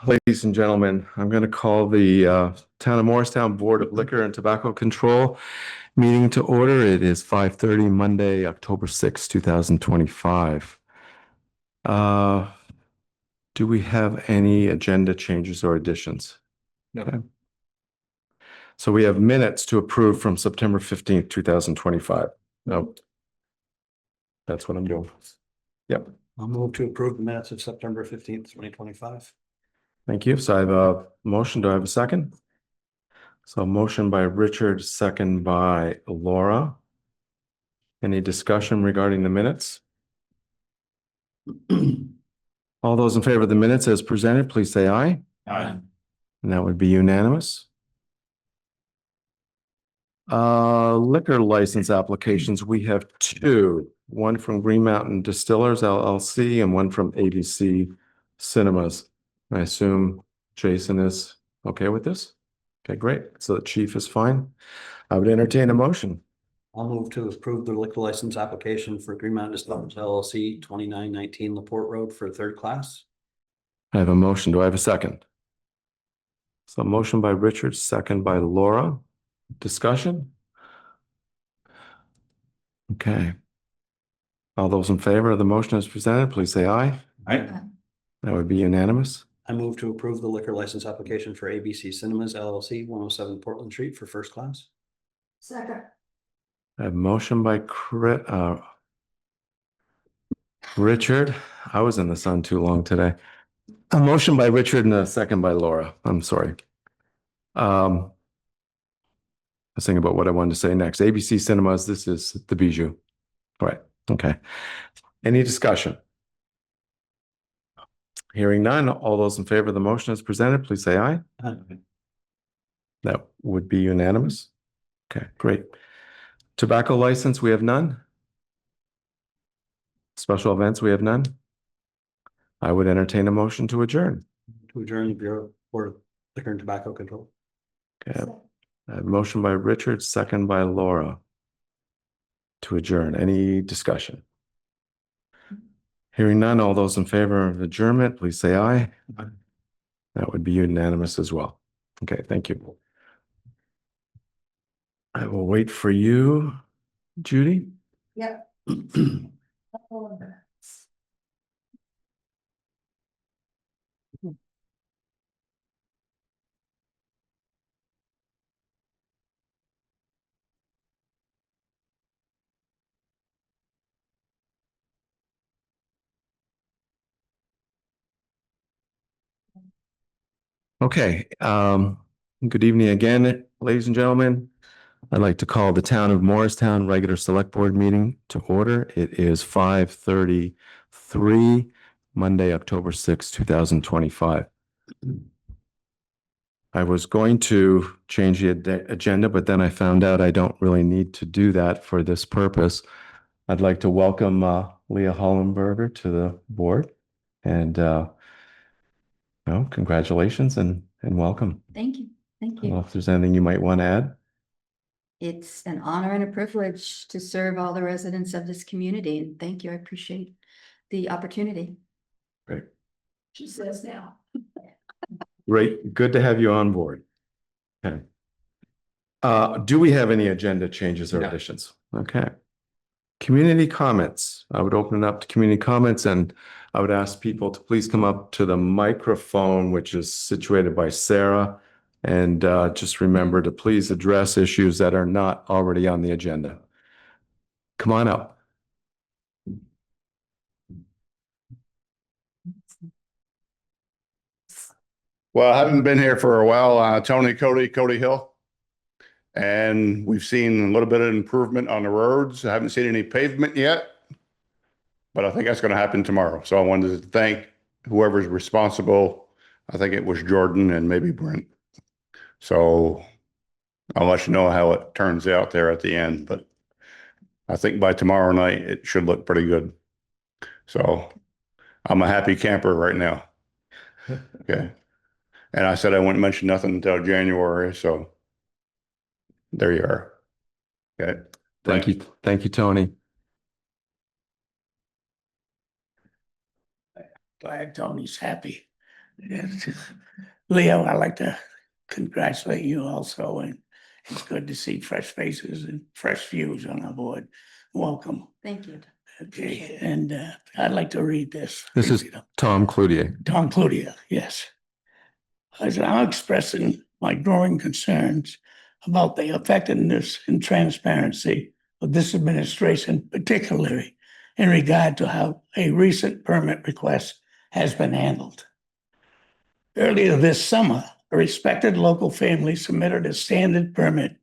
Ladies and gentlemen, I'm going to call the Town of Morristown Board of Liquor and Tobacco Control meeting to order. It is 5:30 Monday, October 6, 2025. Do we have any agenda changes or additions? No. Okay. So we have minutes to approve from September 15th, 2025. No. That's what I'm doing. Yep. I'll move to approve the minutes of September 15th, 2025. Thank you. So I have a motion. Do I have a second? So a motion by Richard, second by Laura. Any discussion regarding the minutes? All those in favor of the minutes as presented, please say aye. Aye. And that would be unanimous. Liquor license applications, we have two. One from Green Mountain Distillers LLC and one from ABC Cinemas. I assume Jason is okay with this? Okay, great. So the chief is fine. I would entertain a motion. I'll move to approve the liquor license application for Green Mountain Distillers LLC, 2919 LaPorte Road for third class. I have a motion. Do I have a second? So motion by Richard, second by Laura. Discussion? Okay. All those in favor of the motion as presented, please say aye. Aye. That would be unanimous. I move to approve the liquor license application for ABC Cinemas LLC, 107 Portland Street for first class. Second. I have a motion by Richard. I was in the sun too long today. A motion by Richard and a second by Laura. I'm sorry. I was thinking about what I wanted to say next. ABC Cinemas, this is the Bijou. All right. Okay. Any discussion? Hearing none, all those in favor of the motion as presented, please say aye. Aye. That would be unanimous. Okay, great. Tobacco license, we have none. Special events, we have none. I would entertain a motion to adjourn. To adjourn the Bureau for Liquor and Tobacco Control. Okay. I have a motion by Richard, second by Laura to adjourn. Any discussion? Hearing none, all those in favor of adjournment, please say aye. Aye. That would be unanimous as well. Okay, thank you. I will wait for you, Judy. Yep. Okay, good evening again, ladies and gentlemen. I'd like to call the Town of Morristown regular select board meeting to order. It is 5:33, Monday, October 6, 2025. I was going to change the agenda, but then I found out I don't really need to do that for this purpose. I'd like to welcome Leah Hollenberger to the board and well, congratulations and welcome. Thank you. Thank I don't know you. if there's anything you might want to add. It's an honor and a privilege to serve all the residents of this community, and thank you. I appreciate the opportunity. Great. She says now. Great. Good to have you on board. Okay. Do we have any agenda changes or No. additions? Okay. Community comments. I would open it up to community comments and I would ask people to please come up to the microphone, which is situated by Sarah. And just remember to please address issues that are not already on the agenda. Come on up. Well, I haven't been here for a while. Cody Hill. And we've seen a little bit of improvement on the roads. I haven't seen any pavement yet, but I think that's going to happen tomorrow. So I wanted to thank whoever's responsible. I think it was Jordan and maybe Brent. So I'll let you know how it turns out there at the end, but I think by tomorrow night, it should look pretty good. So I'm a happy camper right now. Okay. And I said I wouldn't mention nothing until January, so there you are. Okay. Thank you. Thank you, Tony. Glad Tony's happy. Yes. Leo, I'd like to congratulate you also, and it's good to see fresh faces and fresh views on our board. Welcome. Thank you. Okay, and I'd like to read this. This is Tom Cloutier. Tom Cloutier, yes. As I'm expressing my growing concerns about the effectiveness and transparency of this administration, particularly in regard to how a recent permit request has been handled. Earlier this summer, a respected local family submitted a standard permit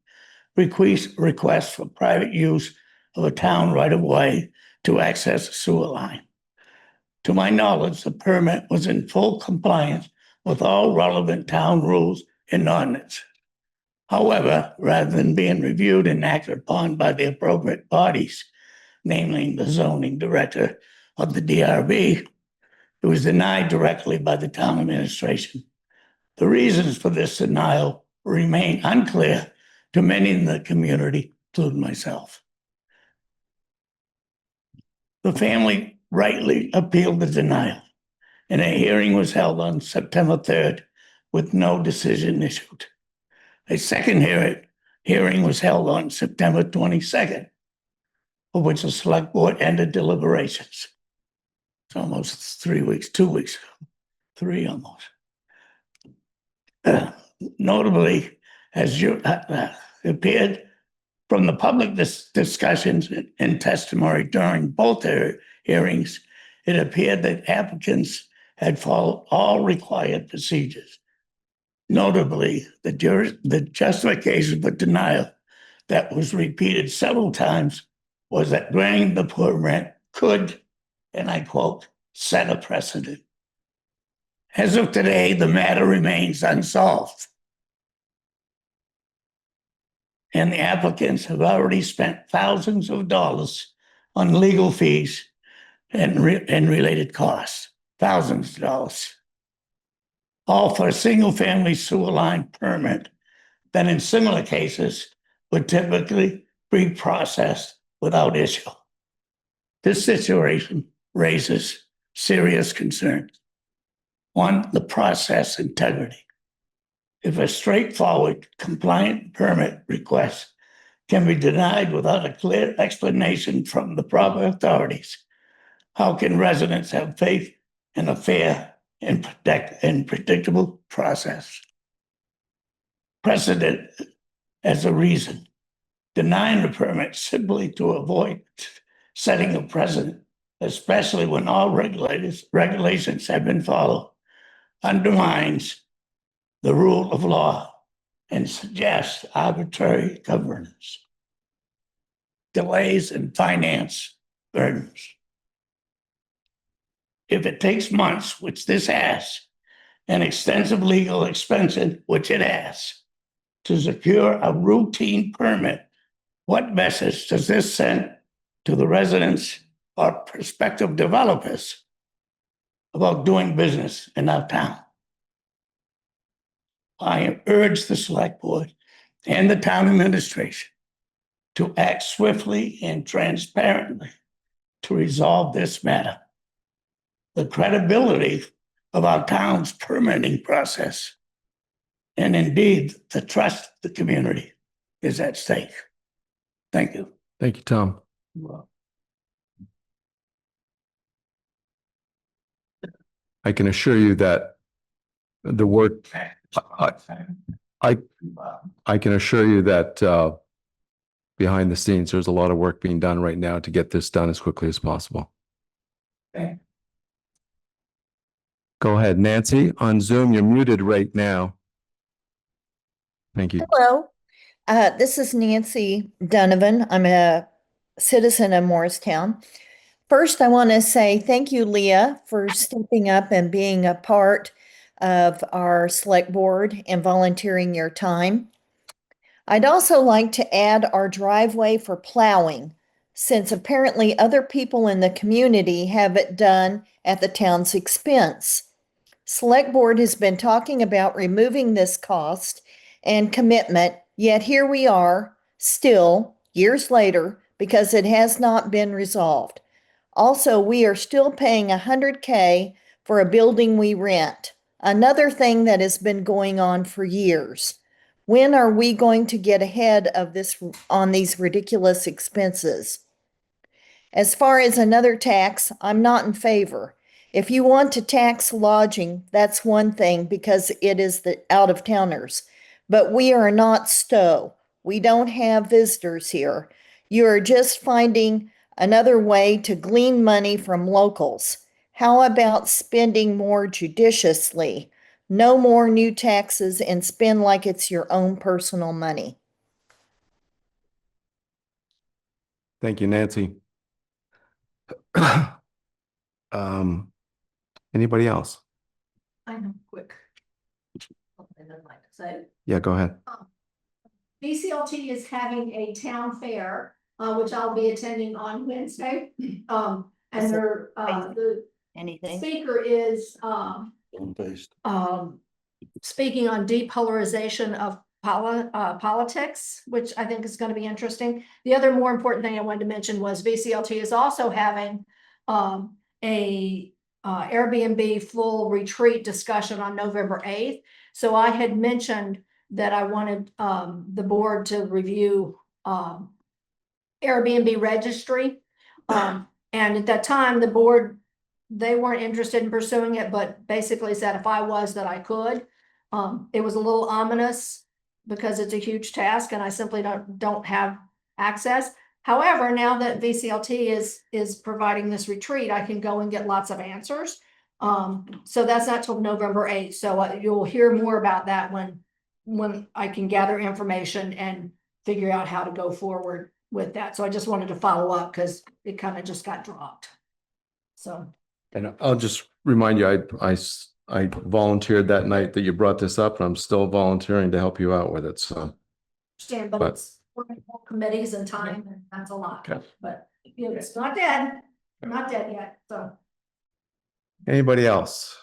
request for private use of a town right-of-way to access a sewer line. To my knowledge, the permit was in full compliance with all relevant town rules and ordinance. However, rather than being reviewed and acted upon by the appropriate bodies, namely the zoning director of the DRB, it was denied directly by the town administration. The reasons for this denial remain unclear to many in the community, including myself. The family rightly appealed the denial, and a hearing was held on September 3rd with no decision issued. A second hearing was held on September 22nd, for which the select board ended deliberations. It's almost 3 weeks, 2 weeks ago, 3 almost. Notably, as you appeared from the public discussions and testimony during both hearings, it appeared that applicants had followed all required procedures. Notably, the justification for denial that was repeated several times was that granting the permit could, and I quote, set a precedent. As of today, the matter remains unsolved. And the applicants have already spent thousands of dollars on legal fees and related costs, thousands of dollars, all for a single-family sewer line permit that in similar cases would typically be processed without issue. This situation raises serious concerns. One, the process integrity. If a straightforward compliant permit request can be denied without a clear explanation from the proper authorities, how can residents have faith in a fair and predictable process? Precedent as a reason. Denying the permit simply to avoid setting a precedent, especially when all regulations have been followed, undermines the rule of law and suggests arbitrary governance, delays, and finance burdens. If it takes months, which this has, and extensive legal expenses, which it has, to secure a routine permit, what message does this send to the residents or prospective developers about doing business in our town? I urge the select board and the town administration to act swiftly and transparently to resolve this matter. The credibility of our town's permitting process, and indeed the trust of the community, is at stake. Thank you. Thank you, Tom. I can assure you that the work, I can assure you that behind the scenes, there's a lot of work being done right now to get this done as quickly as possible. Okay. Go ahead, Nancy. On Zoom, you're muted right now. Thank you. Hello, this is Nancy Donovan. I'm a citizen of Morristown. First, I want to say thank you, Leah, for stepping up and being a part of our select board and volunteering your time. I'd also like to add our driveway for plowing, since apparently other people in the community have it done at the town's expense. Select board has been talking about removing this cost and commitment, yet here we are, still, years later, because it has not been resolved. Also, we are still paying $100K for a building we rent. Another thing that has been going on for years. When are we going to get ahead of this on these ridiculous expenses? As far as another tax, I'm not in favor. If you want to tax lodging, that's one thing because it is the out of towners. But we are not Stowe. We don't have visitors here. You are just finding another way to glean money from locals. How about spending more judiciously? No more new taxes and spend like it's your own personal money. Thank you, Nancy. Anybody else? I know, quick. So Yeah, go ahead. VCLT is having a town fair, which I'll be attending on Wednesday. And they're, the Anything? speaker is, speaking on depolarization of politics, which I think is going to be interesting. The other more important thing I wanted to mention was VCLT is also having a Airbnb full retreat discussion on November 8th. So I had mentioned that I wanted the board to review Airbnb registry. And at that time, the board, they weren't interested in pursuing it, but basically said if I was, that I could. It was a little ominous because it's a huge task and I simply don't have access. However, now that VCLT is providing this retreat, I can go and get lots of answers. So that's not till November 8th. So you'll hear more about that when I can gather information and figure out how to go forward with that. So I just wanted to follow up because it kind of just got dropped. So. And I'll just remind you, I volunteered that night that you brought this up, and I'm still volunteering to help you out with it, so. Understand, but it's more committees and time, and that's a lot, Okay. but you know, it's not dead, not dead yet, so. Anybody else?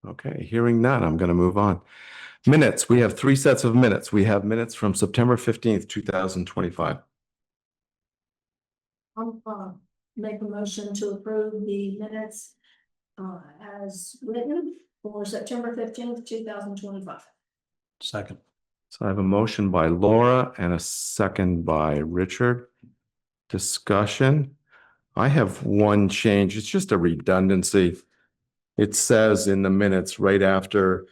Okay, hearing none, I'm gonna move on. Minutes, we have 3 sets of minutes. We have minutes from September 15th, 2025. I'll make a motion to approve the minutes as written for September 15th, 2025. Second. So I have a motion by Laura and a second by Richard. Discussion. I have one change. It's just a redundancy. It says in the minutes right after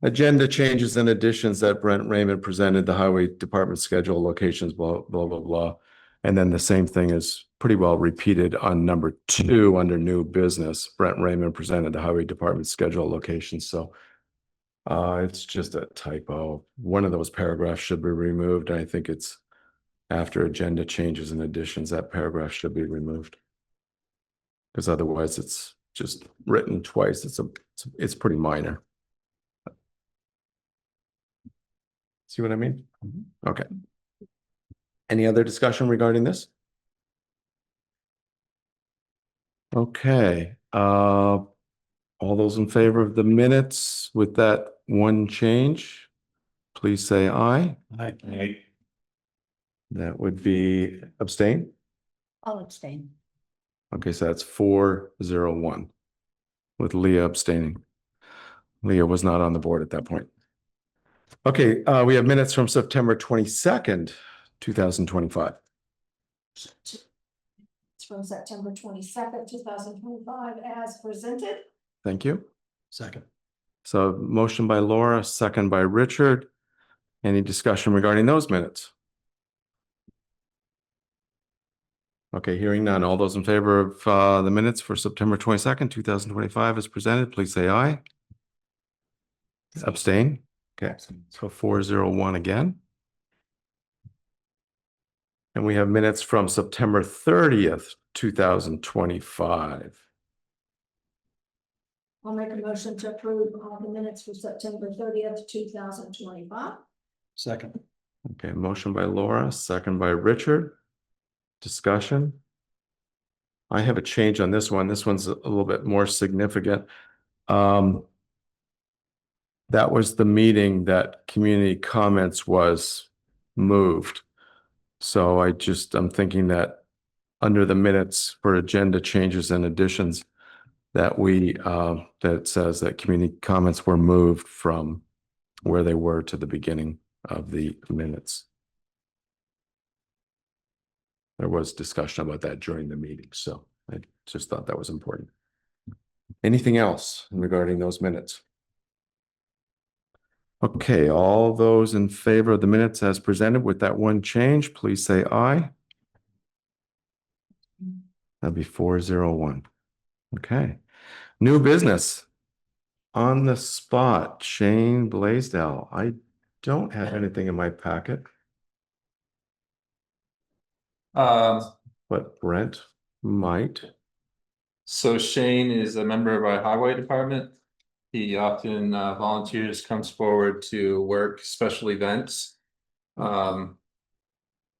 agenda changes and additions that Brent Raymond presented the highway department schedule locations, blah, blah, blah, blah. And then the same thing is pretty well repeated on number 2 under new business. Brent Raymond presented the highway department schedule locations. So it's just a typo. One of those paragraphs should be removed. I think it's after agenda changes and additions, that paragraph should be removed. Because otherwise it's just written twice. It's pretty minor. See what I mean? Okay. Any other discussion regarding this? Okay, all those in favor of the minutes with that one change, please say aye. Aye. That would be abstain. I'll abstain. Okay, so that's 4-0-1 with Leah abstaining. Leah was not on the board at that point. Okay, we have minutes from September 22nd, 2025. It's from September 22nd, 2025 as presented. Thank you. Second. So motion by Laura, second by Richard. Any discussion regarding those minutes? Okay, hearing none. All those in favor of the minutes for September 22nd, 2025 as presented, please say aye. Abstain. Okay, so 4-0-1 again. And we have minutes from September 30th, 2025. I'll make a motion to approve all the minutes for September 30th, 2025. Second. Okay, motion by Laura, second by Richard. Discussion. I have a change on this one. This one's a little bit more significant. That was the meeting that community comments was moved. So I'm thinking that under the minutes for agenda changes and additions, that that says that community comments were moved from where they were to the beginning of the minutes. There was discussion about that during the meeting, so I just thought that was important. Anything else regarding those minutes? Okay, all those in favor of the minutes as presented with that one change, please say aye. That'd be 401. Okay. New business. On the spot, Shane Blaisdell. I don't have anything in my packet, but Brent might. So Shane is a member of our highway department. He often volunteers, comes forward to work special events. The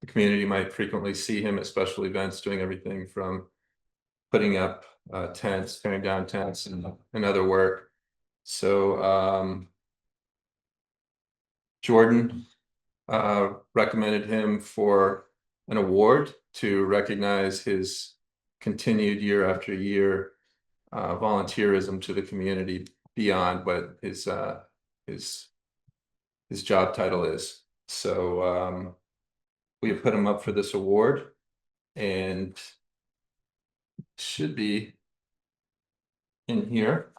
community might frequently see him at special events doing everything from putting up tents, tearing down tents, and other work. So Jordan recommended him for an award to recognize his continued year after year volunteerism to the community beyond what his job title is. So we have put him up for this award, and should be in here.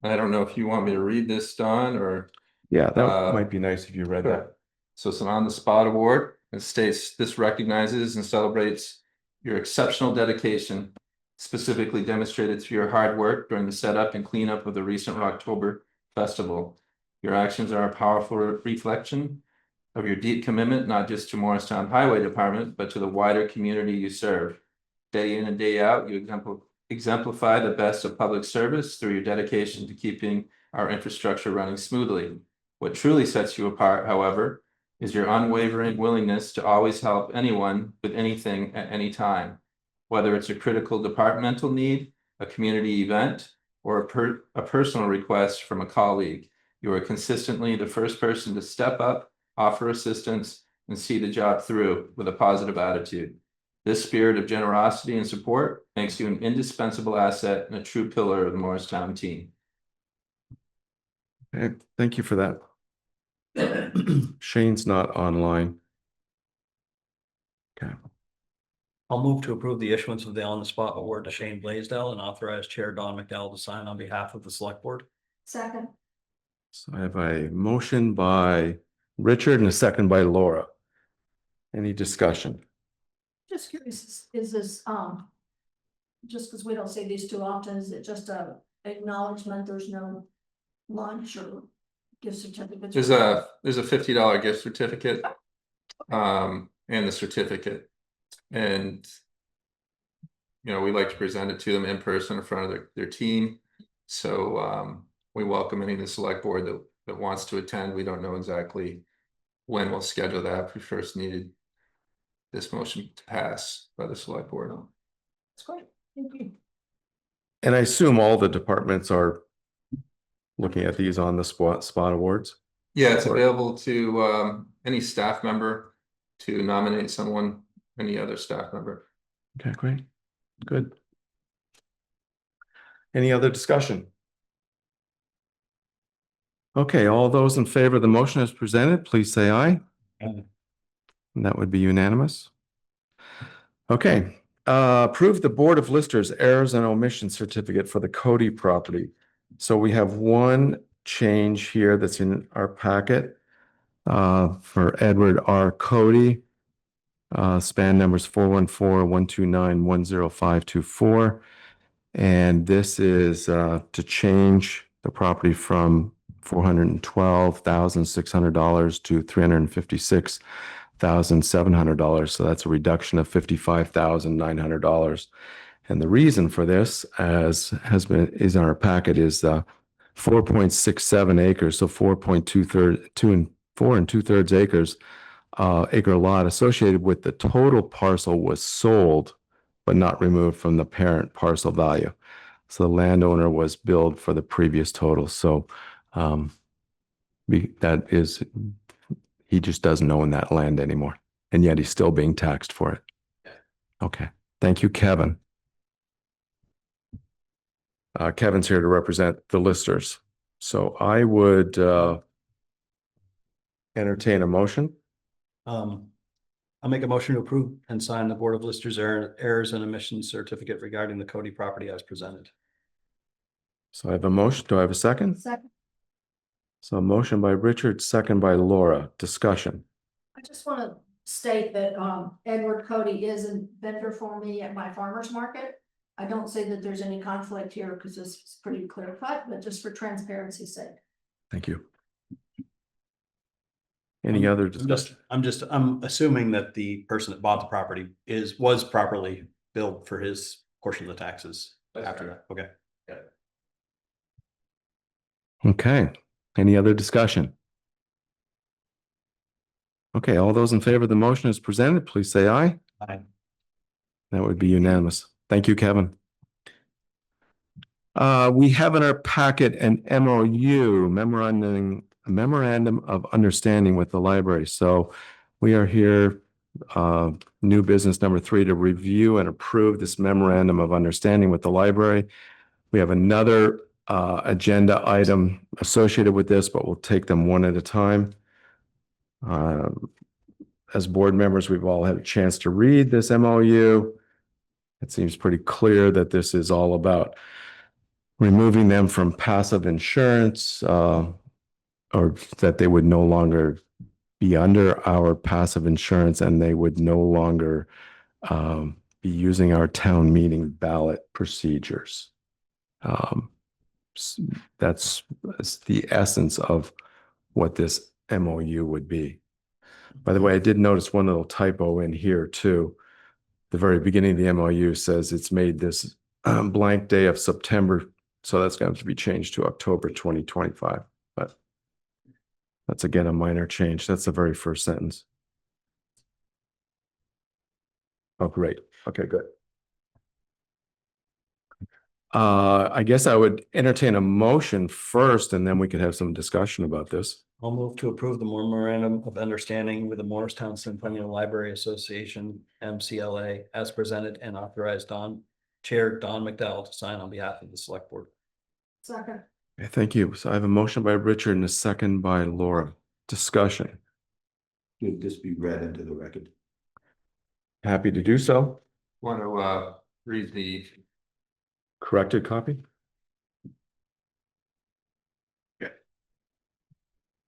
I don't know if you want me to read this, Don, or Yeah, that might be nice if you read that. so it's an on-the-spot award. It states this recognizes and celebrates your exceptional dedication, specifically demonstrated through your hard work during the setup and cleanup of the recent October festival. Your actions are a powerful reflection of your deep commitment, not just to Morristown Highway Department, but to the wider community you serve. Day in and day out, you exemplify the best of public service through your dedication to keeping our infrastructure running smoothly. What truly sets you apart, however, is your unwavering willingness to always help anyone with anything at any time. Whether it's a critical departmental need, a community event, or a personal request from a colleague, you are consistently the first person to step up, offer assistance, and see the job through with a positive attitude. This spirit of generosity and support makes you an indispensable asset and a true pillar of the Morristown team. Okay, thank you for that. Shane's not online. Okay, I'll move to approve the issuance of the on-the-spot award to Shane Blaisdell and authorize Chair Don McDowell to sign on behalf of the select board. Second. so I have a motion by Richard and a second by Laura. Any discussion? Just curious, is this, just because we don't see these too often, is it just a acknowledgement, there's no lunch or gift certificates? There's a $50 gift certificate, and the certificate, and we like to present it to them in person in front of their team. So we welcome any of the select board that wants to attend. We don't know exactly when we'll schedule that. We first needed this motion to pass by the select board. That's great, thank you. And I assume all the departments are looking at these on the spot awards. Yeah, it's available to any staff member to nominate someone, any other staff member. Okay, great. Good. Any other discussion? Okay, all those in favor of the motion as presented, please say aye. Aye. And that would be unanimous. Okay, approve the Board of Listers errors and omission certificate for the Cody property. So we have one change here that's in our packet for Edward R. Cody. Span numbers 414-129-10524. And this is to change the property from $412,600 to $356,700. So that's a reduction of $55,900. And the reason for this, as is in our packet, is 4.67 acres, so 4 2/3 acres, acre lot associated with the total parcel was sold, but not removed from the parent parcel value. So the landowner was billed for the previous total. So he just doesn't own that land anymore, and yet he's still being taxed for it. Okay, thank you, Kevin. Kevin's here to represent the listers. So I would entertain a motion. I'll make a motion to approve and sign the Board of Listers errors and omissions certificate regarding the Cody property as presented. So I have a motion. Do I have a second? Second, So a motion by Richard, second by Laura. Discussion. I just want to state that Edward Cody is a vendor for me at my farmer's market. I don't say that there's any conflict here because this is pretty clear cut, but just for transparency's sake. Thank you. Any other discussion? I'm assuming that the person that bought the property was properly billed for his portion of the taxes after that. Okay. Okay. Any other discussion? Okay, all those in favor of the motion as presented, please say aye. Aye. That would be unanimous. Thank you, Kevin. We have in our packet an MOU, memorandum of understanding with the library. So we are here, new business number 3, to review and approve this memorandum of understanding with the library. We have another agenda item associated with this, but we'll take them one at a time. As board members, we've all had a chance to read this MOU. It seems pretty clear that this is all about removing them from passive insurance, or that they would no longer be under our passive insurance, and they would no longer be using our town meeting ballot procedures. That's the essence of what this MOU would be. By the way, I did notice one little typo in here too. The very beginning of the MOU says it's made this blank day of September. So that's going to be changed to October 2025. But that's again a minor change. That's the very first sentence. Oh, great. Okay, good. I guess I would entertain a motion first, and then we could have some discussion about this. I'll move to approve the memorandum of understanding with the Morristown Centennial Library Association, MCLA, as presented, and authorize Chair Don McDowell to sign on behalf of the Select Board. Second, Okay, thank you. So I have a motion by Richard and a second by Laura. Discussion. Should this be read into the record? Happy to do so. Want to read the Corrected copy?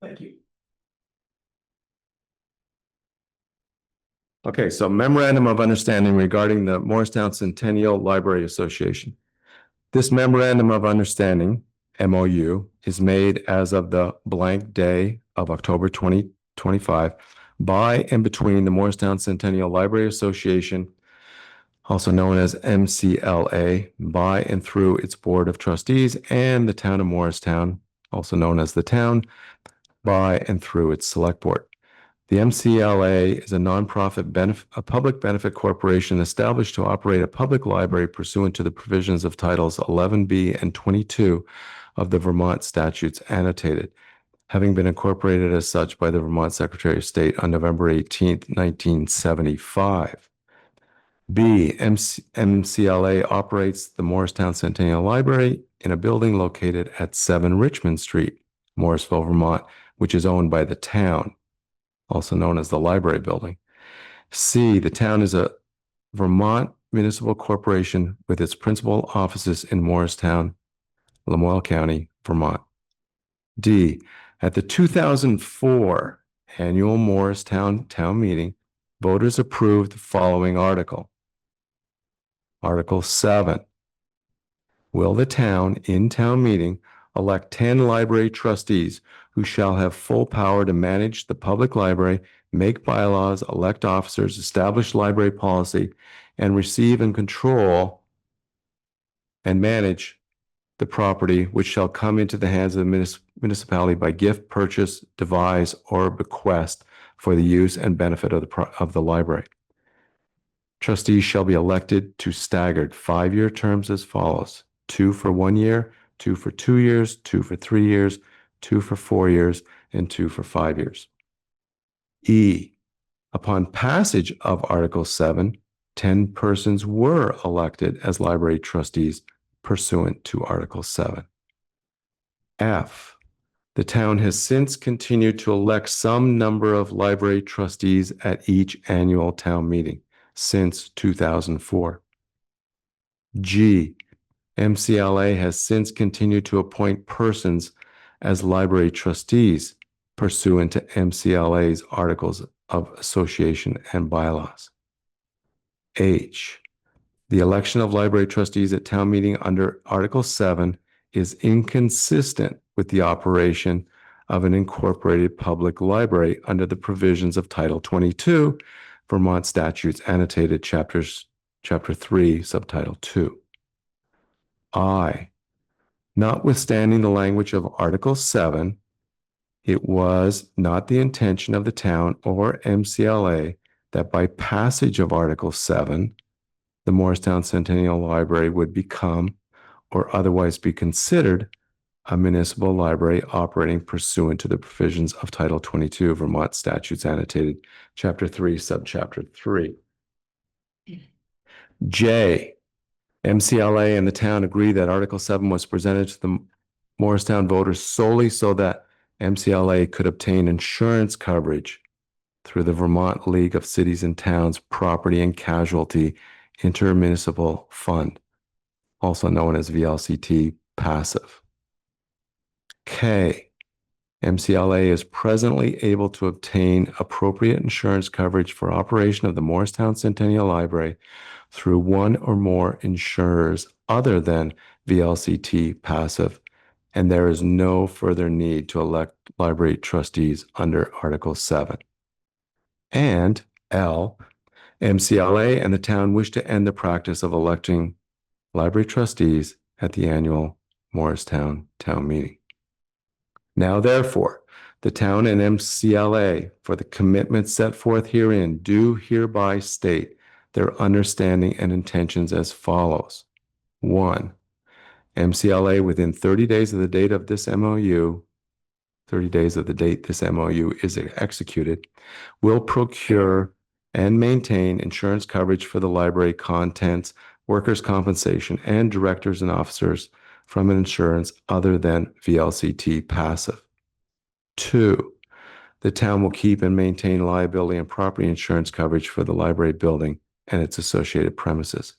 Thank you. Okay, so memorandum of understanding regarding the Morristown Centennial Library Association. This memorandum of understanding, MOU, is made as of the blank day of October 2025 by and between the Morristown Centennial Library Association, also known as MCLA, by and through its Board of Trustees, and the Town of Morristown, also known as the Town, by and through its Select Board. The MCLA is a nonprofit a public benefit corporation established to operate a public library pursuant to the provisions of Titles 11B and 22 of the Vermont statutes annotated, having been incorporated as such by the Vermont Secretary of State on November 18th, 1975. B, MCLA operates the Morristown Centennial Library in a building located at 7 Richmond Street, Morrisville, Vermont, which is owned by the town, also known as the Library Building. C, the town is a Vermont municipal corporation with its principal offices in Morristown, Lamoille County, Vermont. D, at the 2004 annual Morristown Town Meeting, voters approved the following article. Article 7. Will the town, in town meeting, elect 10 library trustees who shall have full power to manage the public library, make bylaws, elect officers, establish library policy, and receive and control and manage the property which shall come into the hands of the municipality by gift, purchase, devise, or bequest for the use and benefit of the library. Trustees shall be elected to staggered 5-year terms as follows: 2 for 1 year, 2 for 2 years, 2 for 3 years, 2 for 4 years, and 2 for 5 years. E, upon passage of Article 7, 10 persons were elected as library trustees pursuant to Article 7. F, the town has since continued to elect some number of library trustees at each annual town meeting since 2004. G, MCLA has since continued to appoint persons as library trustees pursuant to MCLA's Articles of Association and bylaws. H, the election of library trustees at town meeting under Article 7 is inconsistent with the operation of an incorporated public library under the provisions of Title 22, Vermont Statutes Annotated Chapter 3, Subtitle 2. I, notwithstanding the language of Article 7, it was not the intention of the town or MCLA that by passage of Article 7, the Morristown Centennial Library would become or otherwise be considered a municipal library operating pursuant to the provisions of Title 22 Vermont Statutes Annotated, Chapter 3, Subchapter 3. J, MCLA and the town agree that Article 7 was presented to the Morristown voters solely so that MCLA could obtain insurance coverage through the Vermont League of Cities and Towns Property and Casualty Intermunicipal Fund, also known as VLCT Passive. K, MCLA is presently able to obtain appropriate insurance coverage for operation of the Morristown Centennial Library through one or more insurers other than VLCT Passive, and there is no further need to elect library trustees under Article 7. And L, MCLA and the town wish to end the practice of electing library trustees at the annual Morristown Town Meeting. Now, therefore, the town and MCLA, for the commitments set forth herein, do hereby state their understanding and intentions as follows. 1, MCLA within 30 days of the date of this MOU, 30 days of the date this MOU is executed, will procure and maintain insurance coverage for the library contents, workers' compensation, and directors and officers from an insurance other than VLCT Passive. 2, the town will keep and maintain liability and property insurance coverage for the library building and its associated premises.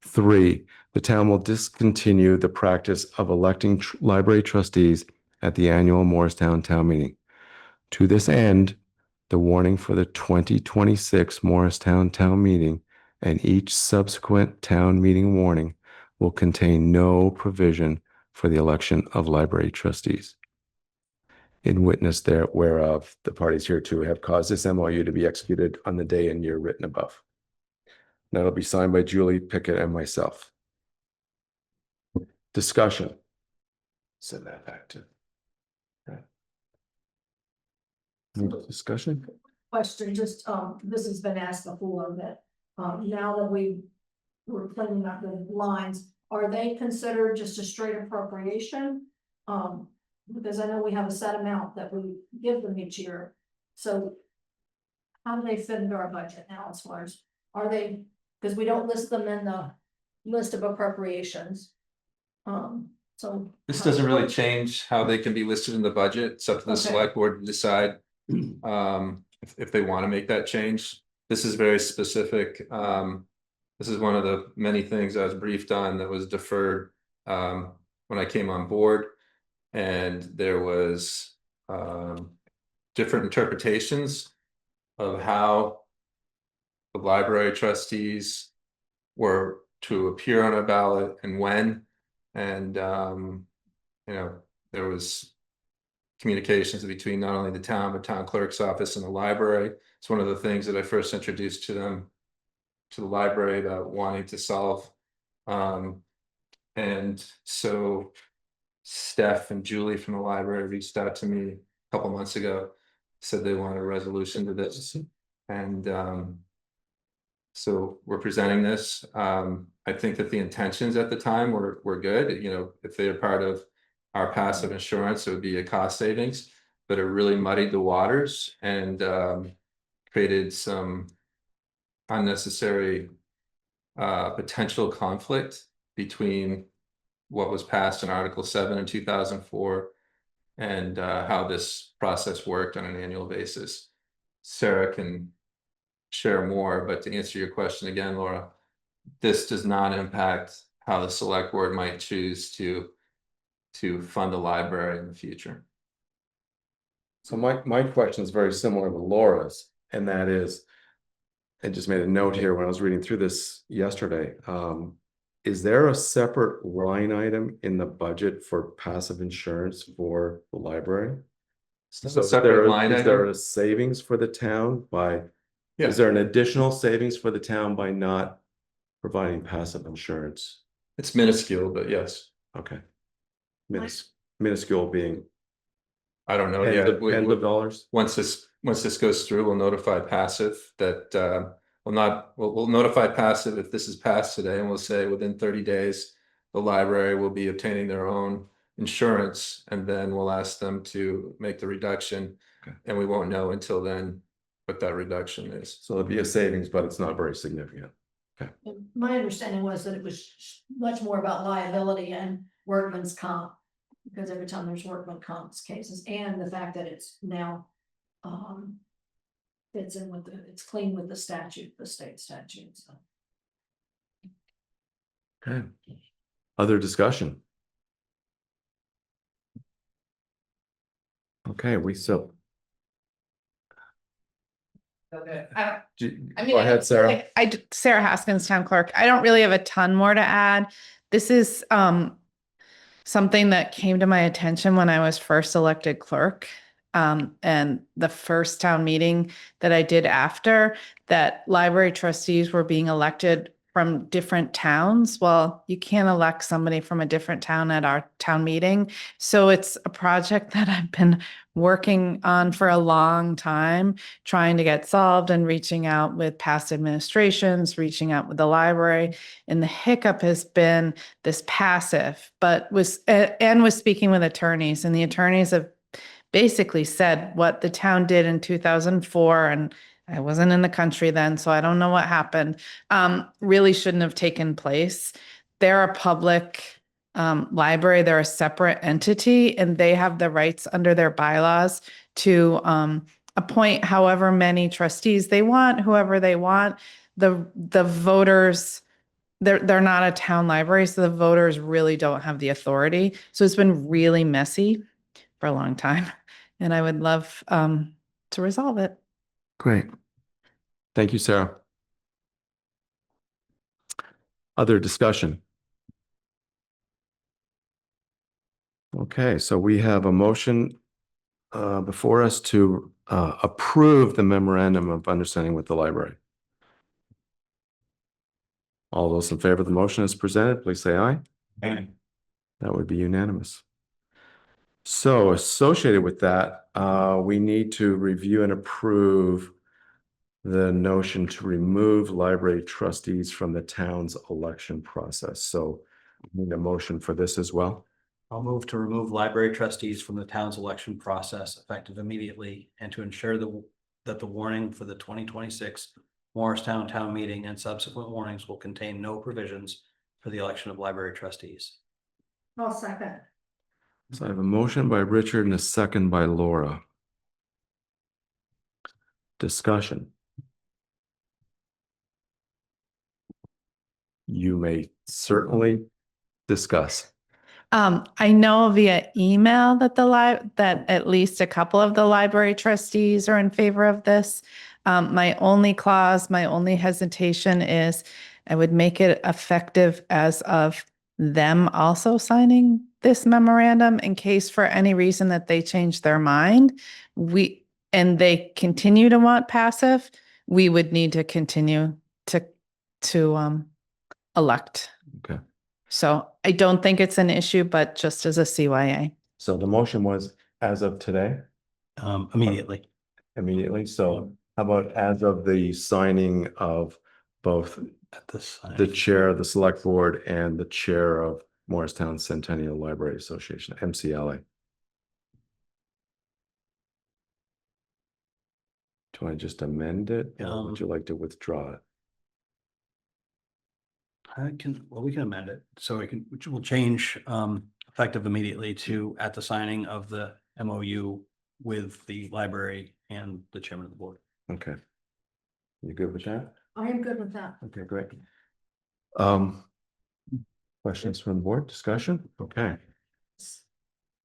3, the town will discontinue the practice of electing library trustees at the annual Morristown Town Meeting. To this end, the warning for the 2026 Morristown Town Meeting and each subsequent town meeting warning will contain no provision for the election of library trustees. In witness there whereof, the parties hereto have caused this MOU to be executed on the day and year written above. That'll be signed by Julie Pickett and myself. Discussion. Send that back to. Any discussion? Question, just, this has been asked before, that, now that we're cleaning up the lines, are they considered just a straight appropriation? Because I know we have a set amount that we give them each year, so how do they fit into our budget now as far as, are they, because we don't list them in the list of appropriations. So. This doesn't really change how they can be listed in the budget. It's up to the Okay. select board to decide if they want to make that change. This is very specific. This is one of the many things I was briefed on that was deferred when I came on board, and there was different interpretations of how the library trustees were to appear on a ballot and when, and you know, there was communications between not only the town but town clerk's office and the library. It's one of the things that I first introduced to them, to the library, about wanting to solve. And so Steph and Julie from the library reached out to me a couple months ago, said they want a resolution to this, and so we're presenting this. I think that the intentions at the time were good. You know, if they're part of our passive insurance, it would be a cost savings, but it really muddied the waters and created some unnecessary potential conflict between what was passed in Article 7 in 2004 and how this process worked on an annual basis. Sarah can share more, but to answer your question again, Laura, this does not impact how the select board might choose to fund the library in the future. So my question is very similar to Laura's, and that is, I just made a note here when I was reading through this yesterday. Is there a separate line item in the budget for passive insurance for the library? So is there a savings for the town by, is there an additional savings for the town by not providing passive insurance? It's minuscule, but yes. Okay. Minuscule being I don't know tens yet. of dollars? Once this goes through, we'll notify passive that we'll notify passive if this is passed today, and we'll say within 30 days, the library will be obtaining their own insurance, and then we'll ask them to make the reduction. Okay. And we won't know until then what that reduction is. So there'll be a savings, but it's not very significant. My understanding was that it was much more about liability and workman's comp. Because every time there's workman comps cases, and the fact that it's now fits in with it's clean with the statute, the state statute, so. Okay. Other discussion? Okay, Okay. Go ahead, Sarah. Sarah Haskins, town clerk. I don't really have a ton more to add. This is something that came to my attention when I was first elected clerk. And the first town meeting that I did after that, library trustees were being elected from different towns. Well, you can't elect somebody from a different town at our town meeting. So it's a project that I've been working on for a long time, trying to get solved and reaching out with past administrations, reaching out with the library. And the hiccup has been this passive, but was speaking with attorneys, and the attorneys have basically said what the town did in 2004, and I wasn't in the country then, so I don't know what happened, really shouldn't have taken place. They're a public library, they're a separate entity, and they have the rights under their bylaws to appoint however many trustees they want, whoever they want. The voters, they're not a town library, so the voters really don't have the authority. So it's been really messy for a long time, and I would love to resolve it. Great. Thank you, Sarah. Other discussion? Okay, so we have a motion before us to approve the memorandum of understanding with the library. All those in favor of the motion as presented, please say aye. Aye. That would be unanimous. So associated with that, we need to review and approve the notion to remove library trustees from the town's election process. So we need a motion for this as well. I'll move to remove library trustees from the town's election process effective immediately, and to ensure that the warning for the 2026 Morristown Town Meeting and subsequent warnings will contain no provisions for the election of library trustees. I'll second. So I have a motion by Richard and a second by Laura. Discussion. You may certainly discuss. I know via email that that at least a couple of the library trustees are in favor of this. My only hesitation is I would make it effective as of them also signing this memorandum, in case for any reason that they change their mind, and they continue to want passive, we would need to continue to elect. Okay. So I don't think it's an issue, but just as a CYA. So the motion was as of today, Immediately. immediately. So how about as of the signing of both At this the chair of the select board and the chair of Morristown Centennial Library Association, MCLA? Do I just amend it? Or would you like to withdraw it? we can amend it, so which will change, effective immediately to at the signing of the MOU with the library and the chairman of the board. Okay. You good with that? I am good with that. Okay, great. Um, questions from the board, discussion? Okay.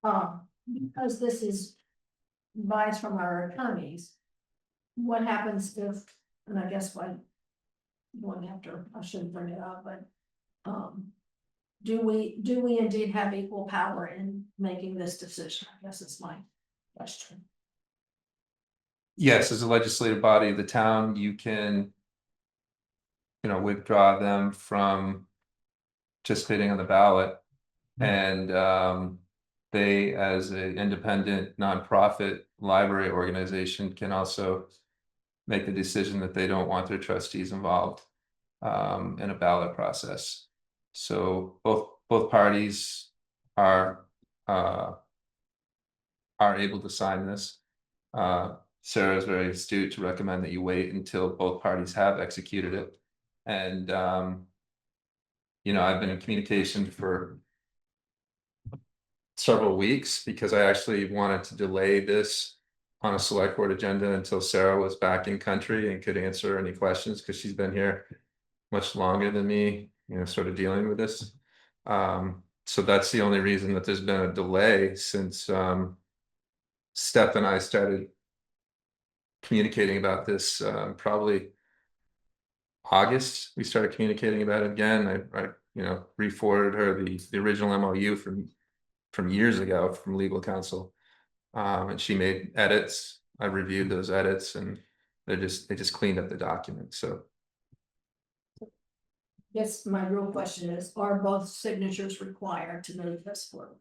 Because this is advice from our attorneys. What happens if, and I guess what, going after, I shouldn't bring it up, but, do we indeed have equal power in making this decision? I guess is my question. Yes, as a legislative body of the town, you can, withdraw them from participating on the ballot. And they, as an independent nonprofit library organization, can also make the decision that they don't want their trustees involved in a ballot process. So both parties are able to sign this. Sarah is very astute to recommend that you wait until both parties have executed it. And I've been in communication for several weeks because I actually wanted to delay this on a select board agenda until Sarah was back in country and could answer any questions, because she's been here much longer than me, sort of dealing with this. So that's the only reason that there's been a delay since Steph and I started communicating about this. Probably August, we started communicating about it again. I re-forwarded her the original MOU from years ago from legal counsel. And she made edits. I reviewed those edits, and they just cleaned up the document. So Yes, my real question is, are both signatures required to move this forward?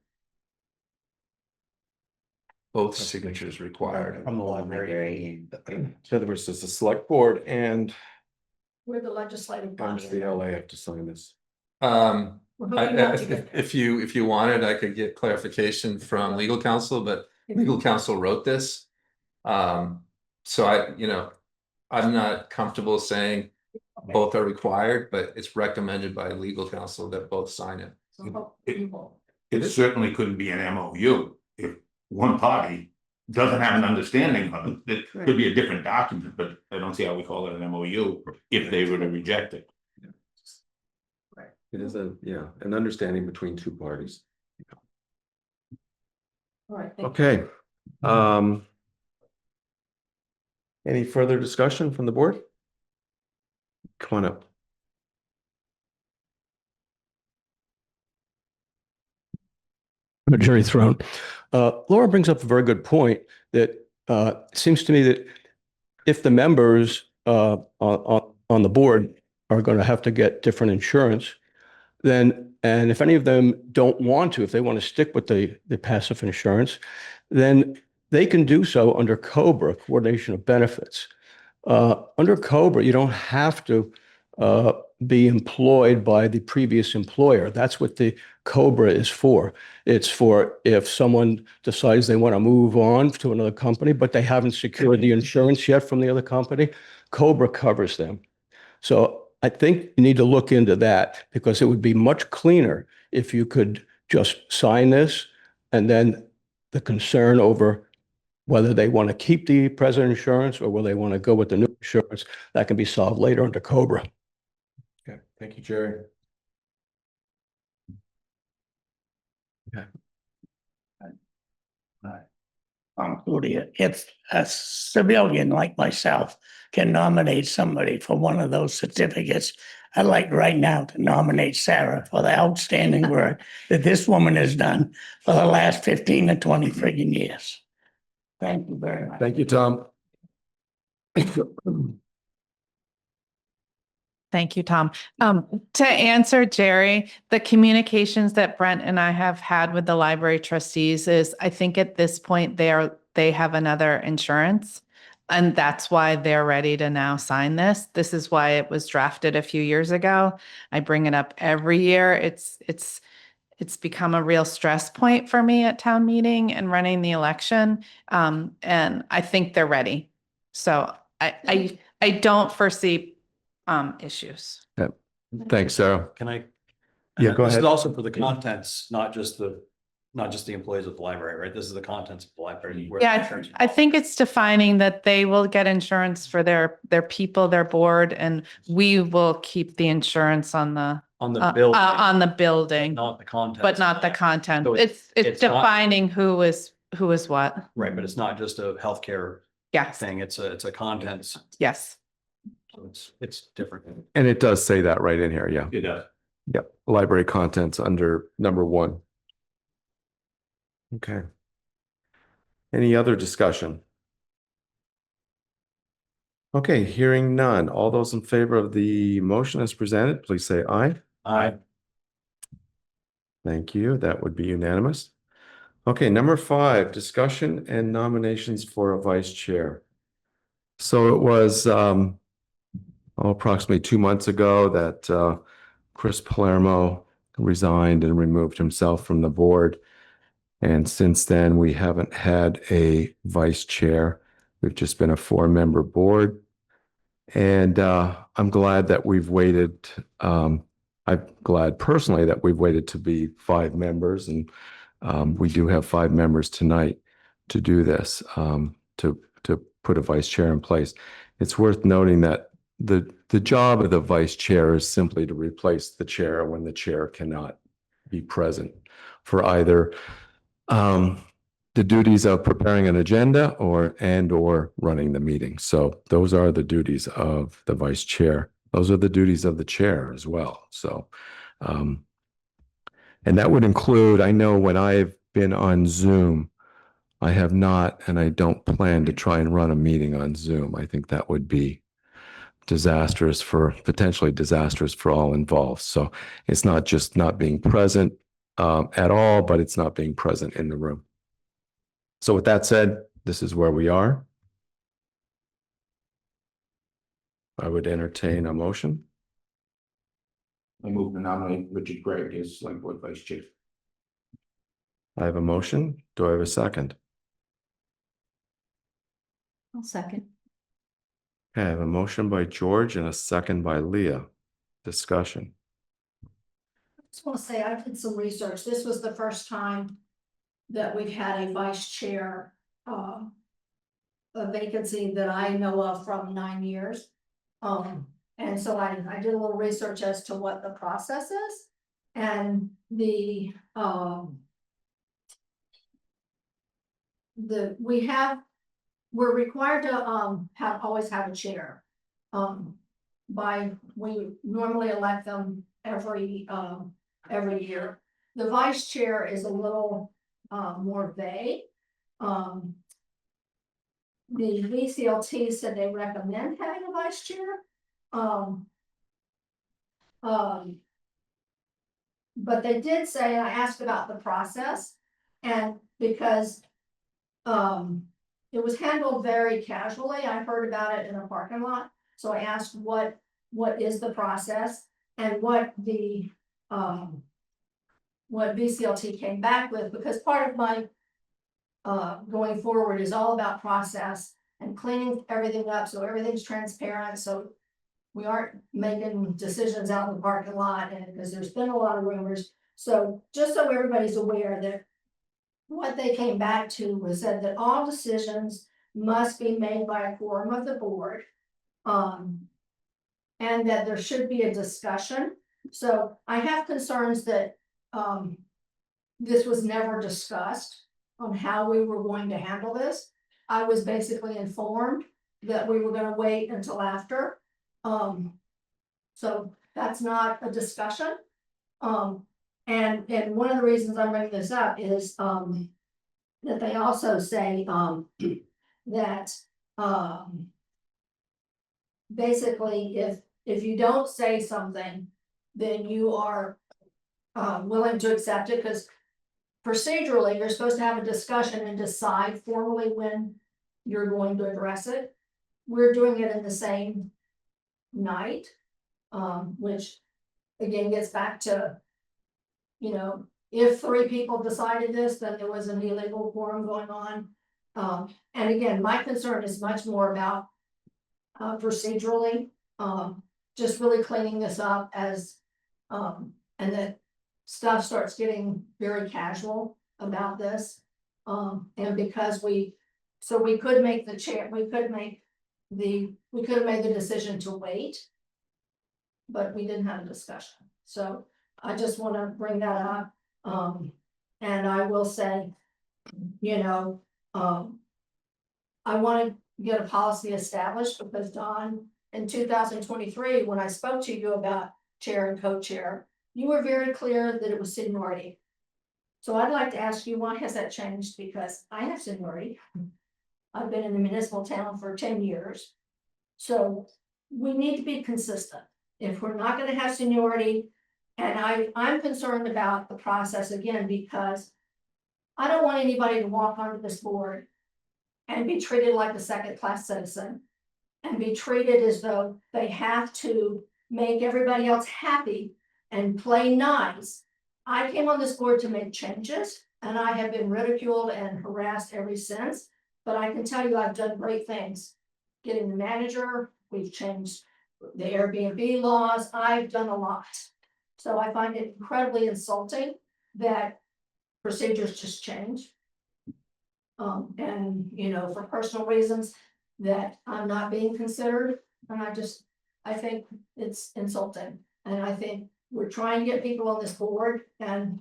both signatures required. From the library. In other words, does the select board and We're the legislative body. the LA have to sign this? Um, We're hoping not to get there. if you wanted, I could get clarification from legal counsel, but legal counsel wrote this. So I'm not comfortable saying both are required, but it's recommended by legal counsel that both sign it. So It certainly couldn't be an MOU if one party doesn't have an understanding of it. It could be a different document, but I don't see how we call it an MOU if they were to reject it. It is an understanding between two parties. All right, thank you. Okay. Any further discussion from the board? Come on up. Jerry Throne. Laura brings up a very good point that it seems to me that if the members on the board are going to have to get different insurance, then, and if any of them don't want to, if they want to stick with the passive insurance, then they can do so under COBRA, Coordination of Benefits. Under COBRA, you don't have to be employed by the previous employer. That's what the COBRA is for. It's for if someone decides they want to move on to another company, but they haven't secured the insurance yet from the other company, COBRA covers them. So I think you need to look into that, because it would be much cleaner if you could just sign this, and then the concern over whether they want to keep the present insurance or whether they want to go with the new insurance, that can be solved later under COBRA. Okay, thank you, Jerry. Claudia, if a civilian like myself can nominate somebody for one of those certificates, I'd like right now to nominate Sarah for the outstanding work that this woman has done for the last 15 to 20 friggin' years. Thank you very much. Thank you, Tom. Thank you, Tom. To answer Jerry, the communications that Brent and I have had with the library trustees is, I think at this point they have another insurance, and that's why they're ready to now sign this. This is why it was drafted a few years ago. I bring it up every year. It's become a real stress point for me at town meeting and running the election. And I think they're ready. So I don't foresee issues. Thanks, Sarah. Can I? Yeah, go This is ahead. also for the contents, not just the employees of the library, right? This is the contents of the library. where the Yeah, insurance- I think it's defining that they will get insurance for their people, their board, and we will keep the insurance on the On the building. on the building, Not the content. but not the content. So It's it's not- defining who is what. Right, but it's not just a healthcare Yes, thing. It's a contents. yes. So it's different. And it does say that right in here. Yeah. It does. Yep. Library contents under number 1. Okay. Any other discussion? Okay, hearing none. All those in favor of the motion as presented, please say aye. Aye. Thank you. That would be unanimous. Okay, number 5, discussion and nominations for a vice chair. So it was approximately 2 months ago that Chris Palermo resigned and removed himself from the board. And since then, we haven't had a vice chair. We've just been a 4-member board. And I'm glad that we've waited. I'm glad personally that we've waited to be 5 members. And we do have 5 members tonight to do this, to put a vice chair in place. It's worth noting that the job of the vice chair is simply to replace the chair when the chair cannot be present for either the duties of preparing an agenda or running the meeting. So those are the duties of the vice chair. Those are the duties of the chair as well. So, and that would include, I know when I've been on Zoom, I have not, and I don't plan to try and run a meeting on Zoom. I think that would be potentially disastrous for all involved. So it's not just not being present at all, but it's not being present in the room. So with that said, this is where we are. I would entertain a motion. I move to nominate Richard Gregg as select board vice chair. I have a motion. Do I have a second? I'll second. Okay, I have a motion by George and a second by Leah. Discussion. I just want to say, I did some research. This was the first time that we've had a vice chair, a vacancy that I know of from 9 years. And so I did a little research as to what the process is. And we're required to always have a chair. We normally elect them every year. The vice chair is a little more vague. The VCLT said they recommend having a vice chair. But they did say, I asked about the process, and because it was handled very casually, I heard about it in a parking lot. So I asked what is the process, and what VCLT came back with, because part of my going forward is all about process and cleaning everything up so everything's transparent, so we aren't making decisions out in the parking lot, and because there's been a lot of rumors. So just so everybody's aware that what they came back to was said that all decisions must be made by a quorum of the board. And that there should be a discussion. So I have concerns that this was never discussed on how we were going to handle this. I was basically informed that we were gonna wait until after. So that's not a discussion. And one of the reasons I'm bringing this up is that they also say that basically if you don't say something, then you are willing to accept it, because procedurally, you're supposed to have a discussion and decide formally when you're going to address it. We're doing it in the same night, which again gets back to, if 3 people decided this, then there was an illegal quorum going on. And again, my concern is much more about procedurally, just really cleaning this up as, and that stuff starts getting very casual about this. And because we could make the chair, we could have made the decision to wait. But we didn't have a discussion, so I just want to bring that up. And I will say, I want to get a policy established because Don, in 2023, when I spoke to you about chair and co-chair, you were very clear that it was seniority. So I'd like to ask you, why has that changed? Because I have seniority. I've been in the municipal town for 10 years. So we need to be consistent. If we're not going to have seniority, and I'm concerned about the process again, because I don't want anybody to walk onto this board and be treated like a second-class citizen and be treated as though they have to make everybody else happy and play nice. I came on this board to make changes, and I have been ridiculed and harassed ever since, but I can tell you I've done great things. Getting the manager, we've changed the Airbnb laws, I've done a lot. So I find it incredibly insulting that procedures just change. And for personal reasons that I'm not being considered, and I think it's insulting. And I think we're trying to get people on this board, and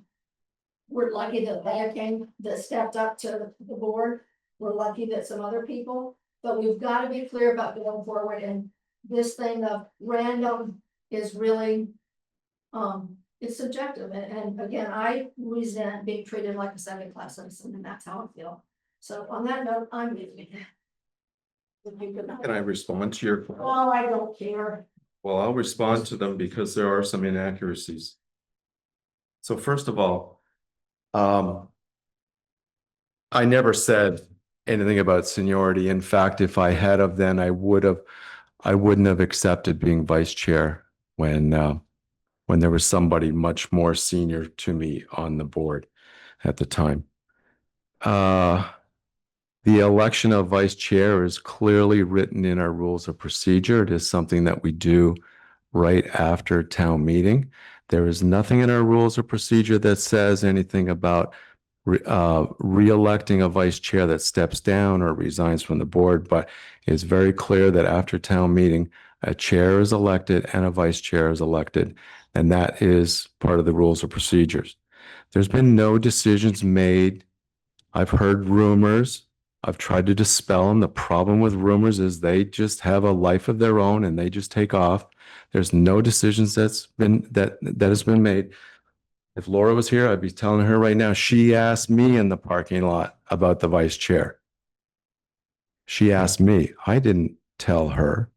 we're lucky that that stepped up to the board. We're lucky that some other people, but we've got to be clear about going forward. And this thing of random is really, it's subjective. And again, I resent being treated like a second-class citizen, and that's how I feel. So on that note, I'm leaving. Can I respond to your? Oh, I don't care. Well, I'll respond to them because there are some inaccuracies. So first of all, I never said anything about seniority. In fact, if I had of then, I wouldn't have accepted being vice chair when there was somebody much more senior to me on the board at the time. The election of vice chair is clearly written in our rules of procedure. It is something that we do right after town meeting. There is nothing in our rules of procedure that says anything about re-electing a vice chair that steps down or resigns from the board, but it's very clear that after town meeting, a chair is elected and a vice chair is elected, and that is part of the rules of procedures. There's been no decisions made. I've heard rumors. I've tried to dispel them. The problem with rumors is they just have a life of their own and they just take off. There's no decisions that has been made. If Laura was here, I'd be telling her right now, she asked me in the parking lot about the vice chair. She asked me. I didn't tell her.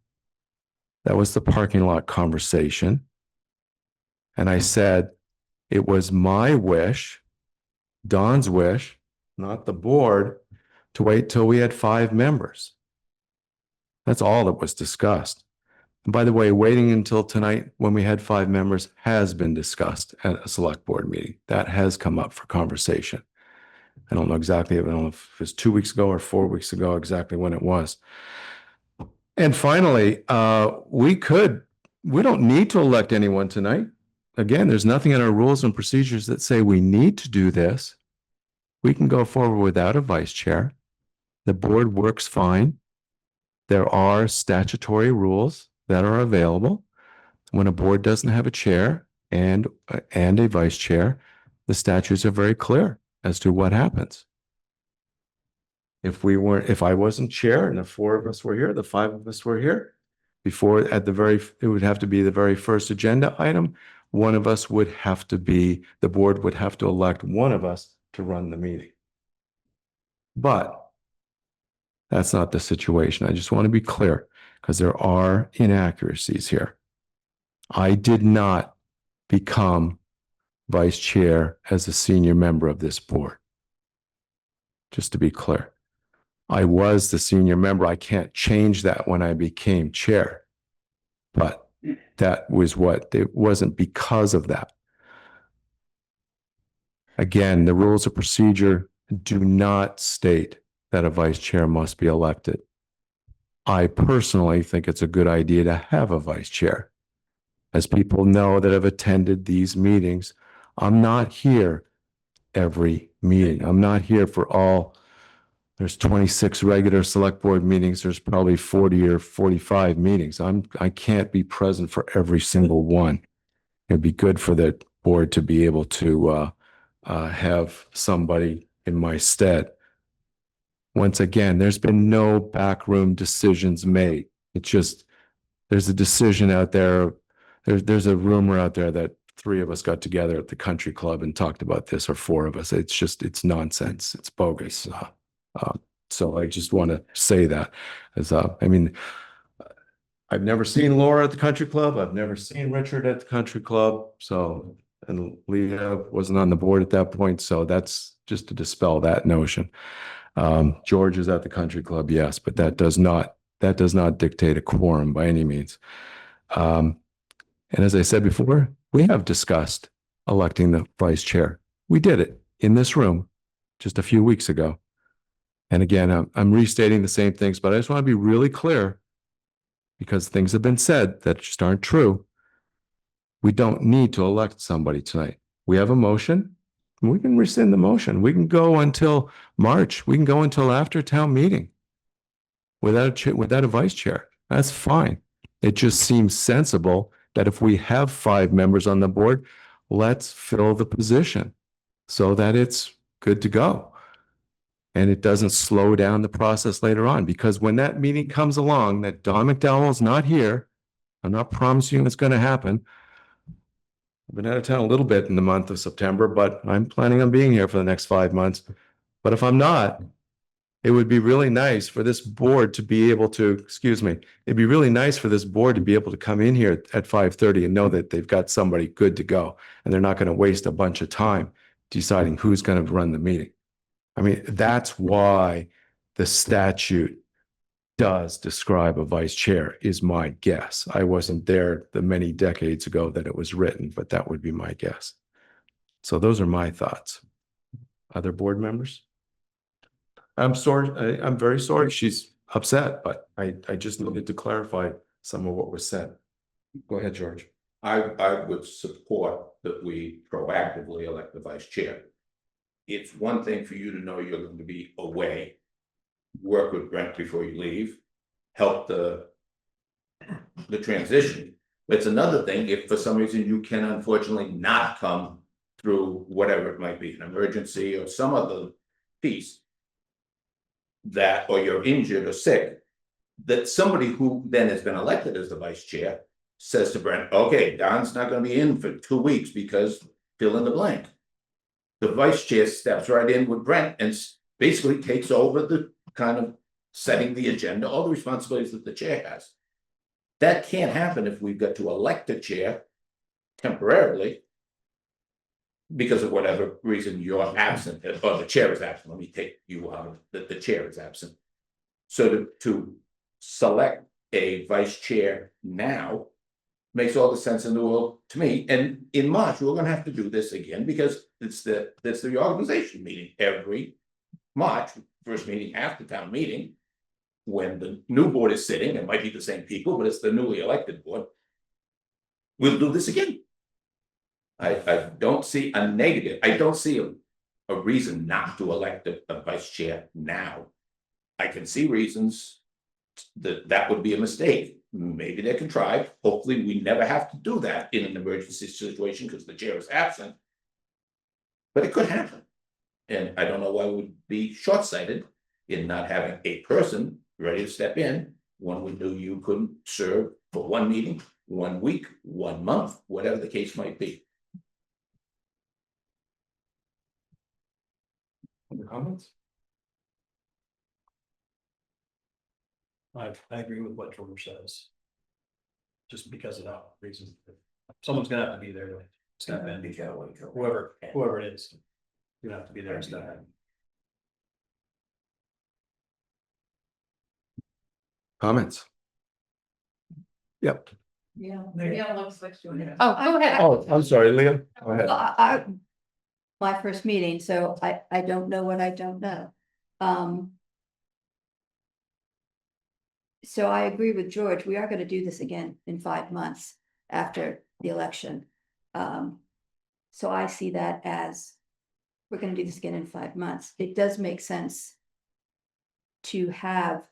That was the parking lot conversation. And I said, it was my wish, Don's wish, not the board, to wait till we had 5 members. That's all that was discussed. And by the way, waiting until tonight when we had 5 members has been discussed at a select board meeting. That has come up for conversation. I don't know exactly, I don't know if it was 2 weeks ago or 4 weeks ago, exactly when it was. And finally, we don't need to elect anyone tonight. Again, there's nothing in our rules and procedures that say we need to do this. We can go forward without a vice chair. The board works fine. There are statutory rules that are available. When a board doesn't have a chair and a vice chair, the statutes are very clear as to what happens. If I wasn't chair and the 4 of us were here, the 5 of us were here, it would have to be the very first agenda item. One of us would have to be, the board would have to elect one of us to run the meeting. But that's not the situation. I just want to be clear because there are inaccuracies here. I did not become vice chair as a senior member of this board. Just to be clear. I was the senior member. I can't change that when I became chair. But that was it wasn't because of that. Again, the rules of procedure do not state that a vice chair must be elected. I personally think it's a good idea to have a vice chair. As people know that have attended these meetings, I'm not here every meeting. I'm not here for all. There's 26 regular select board meetings. There's probably 40 or 45 meetings. I can't be present for every single one. It'd be good for the board to be able to have somebody in my stead. Once again, there's been no backroom decisions made. It's just, there's a decision out there. There's a rumor out there that 3 of us got together at the country club and talked about this, or 4 of us. It's just, it's nonsense. It's bogus. So I just want to say that as, I mean, I've never seen Laura at the country club. I've never seen Richard at the country club. So, and Leah wasn't on the board at that point. So that's just to dispel that notion. George is at the country club, yes, but that does not dictate a quorum by any means. And as I said before, we have discussed electing the vice chair. We did it in this room just a few weeks ago. And again, I'm restating the same things, but I just want to be really clear, because things have been said that just aren't true. We don't need to elect somebody tonight. We have a motion. We can rescind the motion. We can go until March. We can go until after town meeting without a vice chair. That's fine. It just seems sensible that if we have 5 members on the board, let's fill the position so that it's good to go. And it doesn't slow down the process later on, because when that meeting comes along, that Don McDowell's not here, I'm not promising you it's going to happen. I've been out of town a little bit in the month of September, but I'm planning on being here for the next 5 months. But if I'm not, it would be really nice for this board to be able to, it'd be really nice for this board to be able to come in here at 5:30 and know that they've got somebody good to go, and they're not going to waste a bunch of time deciding who's going to run the meeting. I mean, that's why the statute does describe a vice chair, is my guess. I wasn't there the many decades ago that it was written, but that would be my guess. So those are my thoughts. Other board members? I'm sorry. I'm very sorry she's upset, but I just needed to clarify some of what was said. Go ahead, George. I would support that we proactively elect the vice chair. It's one thing for you to know you're going to be away, work with Brent before you leave, help the transition. But it's another thing if for some reason you can unfortunately not come through whatever it might be, an emergency or some other piece, that, or you're injured or sick, that somebody who then has been elected as the vice chair says to Brent, okay, Don's not going to be in for 2 weeks because fill in the blank. The vice chair steps right in with Brent and basically takes over the kind of setting the agenda, all the responsibilities that the chair has. That can't happen if we've got to elect a chair temporarily because of whatever reason you're absent, or the chair is absent. Let me take you out of the chair is absent. So to select a vice chair now makes all the sense in the world to me. And in March, we're going to have to do this again because it's the organization meeting every March, first meeting after town meeting, when the new board is sitting. It might be the same people, but it's the newly elected board. We'll do this again. I don't see a negative. I don't see a reason not to elect a vice chair now. I can see reasons that would be a mistake. Maybe they can try. Hopefully we never have to do that in an emergency situation because the chair is absent. But it could happen. And I don't know why we would be short-sighted in not having a person ready to step in when we knew you couldn't serve for 1 meeting, 1 week, 1 month, whatever the case might be. Other comments? I agree with what George says. Just because of that reason. Someone's gonna have to be there to step in. Whoever it is. You have to be there to step in. Comments? Yep. Yeah. Oh, go ahead. Oh, I'm sorry, Leah. Go ahead. My first meeting, so I don't know what I don't know. So I agree with George. We are going to do this again in 5 months. after the election. So I see that as, we're gonna do this again in 5 months. It does make sense to have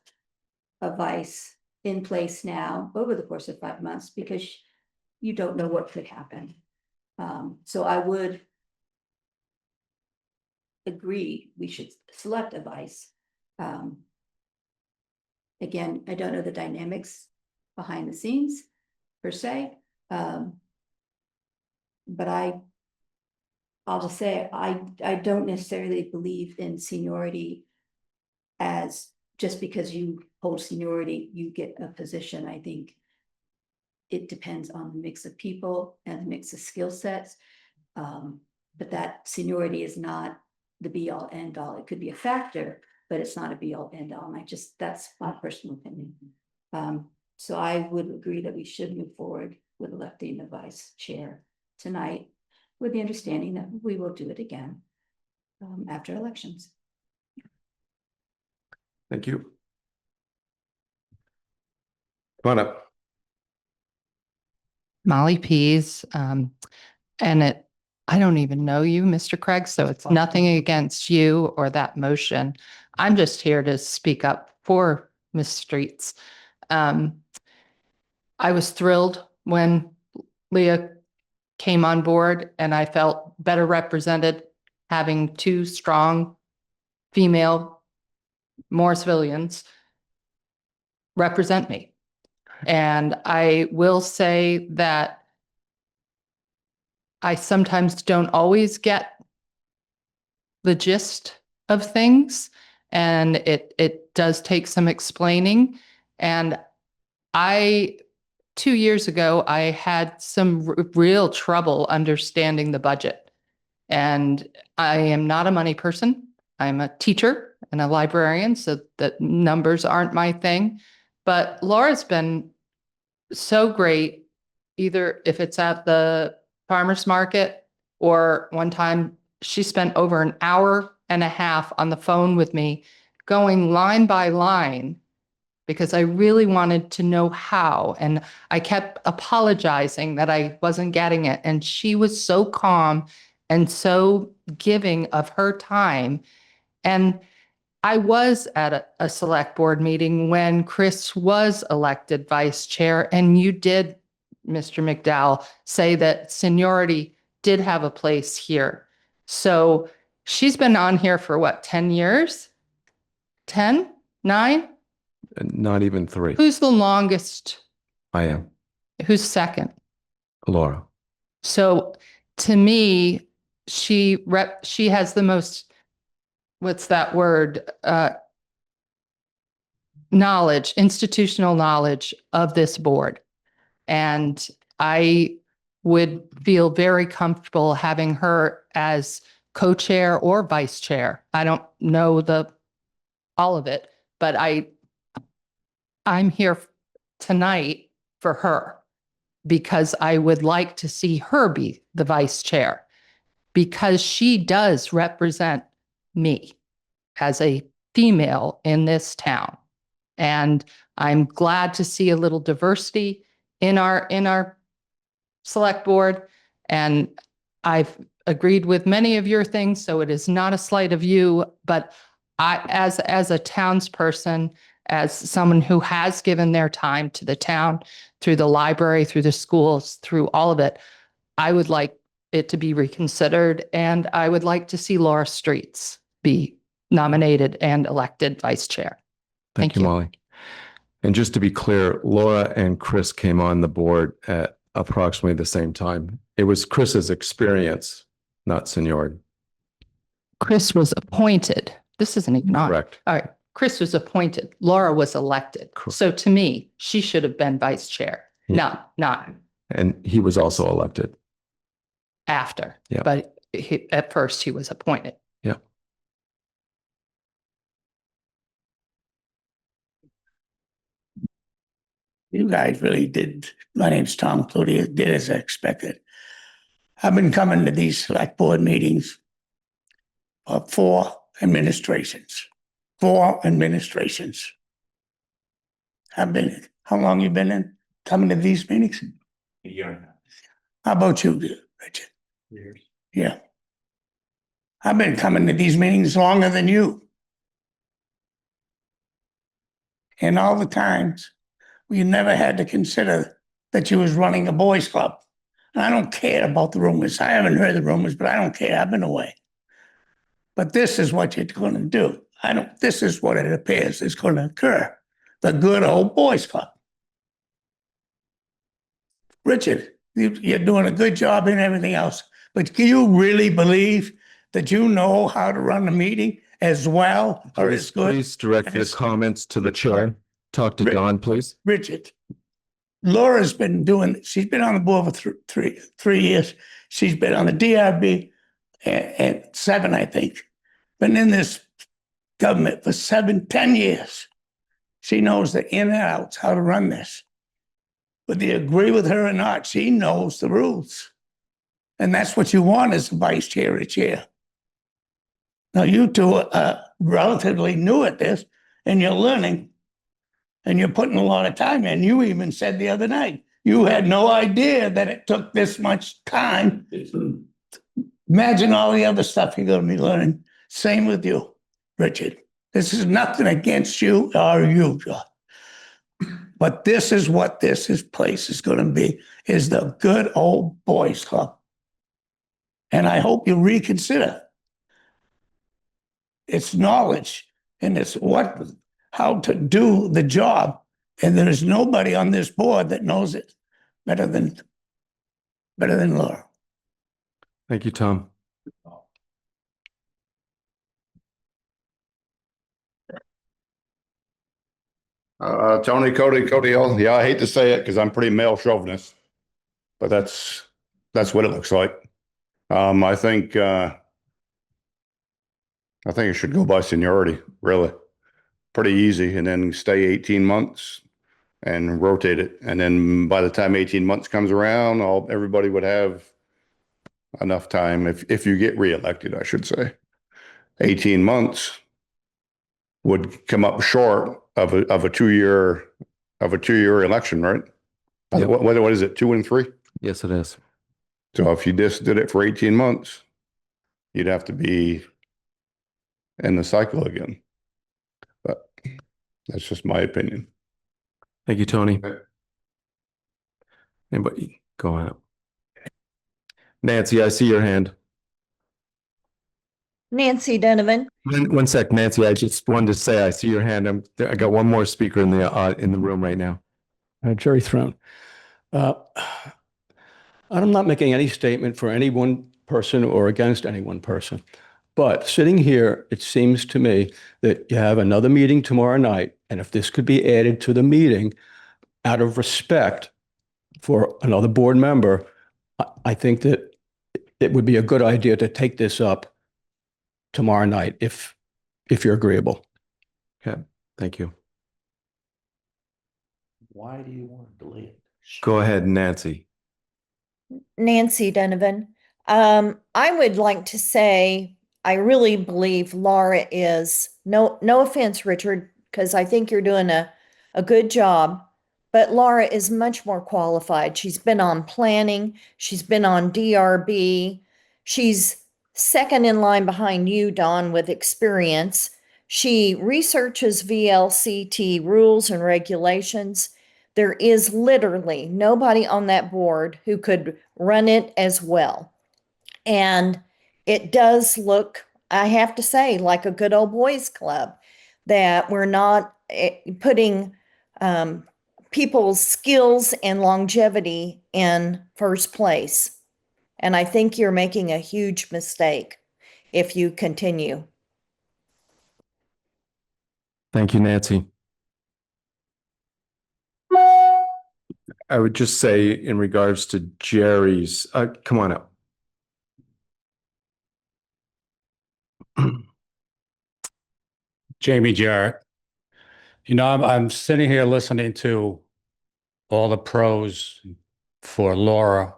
a vice in place now over the course of 5 months, because you don't know what could happen. So I would agree, we should select a vice. Again, I don't know the dynamics behind the scenes per se. But I'll just say, I don't necessarily believe in seniority as just because you hold seniority, you get a position. I think it depends on the mix of people and the mix of skill sets. But that seniority is not the be all end all. It could be a factor, but it's not a be all end all. And that's my personal opinion. So I would agree that we should move forward with electing the vice chair tonight, with the understanding that we will do it again after elections. Thank you. Come on up. Molly Pease, and I don't even know you, Mr. Craig, so it's nothing against you or that motion. I'm just here to speak up for Ms. Streets. I was thrilled when Leah came on board, and I felt better represented having 2 strong female Morrisvillians represent me. And I will say that I sometimes don't always get the gist of things, and it does take some explaining. And 2 years ago, I had some real trouble understanding the budget. And I am not a money person. I'm a teacher and a librarian, so that numbers aren't my thing. But Laura's been so great, either if it's at the farmer's market, or one time she spent over an hour and a half on the phone with me, going line by line, because I really wanted to know how. And I kept apologizing that I wasn't getting it. And she was so calm and so giving of her time. And I was at a select board meeting when Chris was elected vice chair, and you did, Mr. McDowell, say that seniority did have a place here. So she's been on here for what, 10 years? 10? 9? Not even 3. Who's the longest? I am. Who's second? Laura. So to me, she has the most, what's that word? Knowledge, institutional knowledge of this board. And I would feel very comfortable having her as co-chair or vice chair. I don't know all of it, but I'm here tonight for her, because I would like to see her be the vice chair, because she does represent me as a female in this town. And I'm glad to see a little diversity in our select board. And I've agreed with many of your things, so it is not a slight of you, but as a townsperson, as someone who has given their time to the town through the library, through the schools, through all of it, I would like it to be reconsidered, and I would like to see Laura Streets be nominated and elected vice chair. Thank you, Molly. And just to be clear, Laura and Chris came on the board at approximately the same time. It was Chris's experience, not seniority. Chris was appointed. This isn't even on. Correct. All right. Chris was appointed. Laura was elected. Correct. So to me, she should have been vice chair. Yeah. Not And he was also elected. after. Yeah. But at first he was appointed. Yeah. You guys really did. My name's Tom Cloutier, did as I expected. I've been coming to these select board meetings for 4 administrations. 4 administrations. How long you been in coming to these meetings? A year and a half. How about you, Richard? Years. Yeah. I've been coming to these meetings longer than you. And all the times, you never had to consider that you was running a boys club. And I don't care about the rumors. I haven't heard the rumors, but I don't care. I've been away. But this is what you're going to do. This is what it appears is going to occur. The good old boys club. Richard, you're doing a good job and everything else, but can you really believe that you know how to run a meeting as well or as good? Please direct your comments to the chair. Talk to Don, please. Richard, Laura's been she's been on the board for three years. She's been on the DRB and 7, I think. Been in this government for 10 years. She knows the in and outs, how to run this. Whether you agree with her or not, she knows the rules. And that's what you want as a vice chair or chair. Now, you two are relatively new at this, and you're learning, and you're putting a lot of time in. You even said the other night, you had no idea that it took this much time. Imagine all the other stuff you're going to be learning. Same with you, Richard. This is nothing against you or you, John. But this is what place is going to be, is the good old boys club. And I hope you reconsider. It's knowledge and it's how to do the job. And there is nobody on this board that knows it better than Laura. Thank you, Tom. Tony, Cody Hill. Yeah, I hate to say it because I'm pretty male chauvinist, but that's what it looks like. I think it should go by seniority, really. Pretty easy, and then stay 18 months and rotate it. And then by the time 18 months comes around, everybody would have enough time if you get reelected, I should say. 18 months would come up short of a 2-year election, right? Yep. What is it, 2 and 3? Yes, it is. So if you just did it for 18 months, you'd have to be in the cycle again. But that's just my opinion. Thank you, Tony. Okay. Anybody? Go on. Nancy, I see your hand. Nancy Donovan. One sec, Nancy. I just wanted to say I see your hand. I got one more speaker in the room right now. Jerry Throne. I'm not making any statement for any one person or against any one person. But sitting here, it seems to me that you have another meeting tomorrow night. And if this could be added to the meeting out of respect for another board member, I think that it would be a good idea to take this up tomorrow night if you're agreeable. Okay, thank you. Why do you want to delay it? Go ahead, Nancy. Nancy Donovan. I would like to say, I really believe Laura is, no offense, Richard, because I think you're doing a good job, but Laura is much more qualified. She's been on planning. She's been on DRB. She's second in line behind you, Don, with experience. She researches VLCT rules and regulations. There is literally nobody on that board who could run it as well. And it does look, I have to say, like a good old boys club, that we're not putting people's skills and longevity in first place. And I think you're making a huge mistake if you continue. Thank you, Nancy. I would just say in regards to Jerry's, come on up. Jamie Jarrett. You know, I'm sitting here listening to all the pros for Laura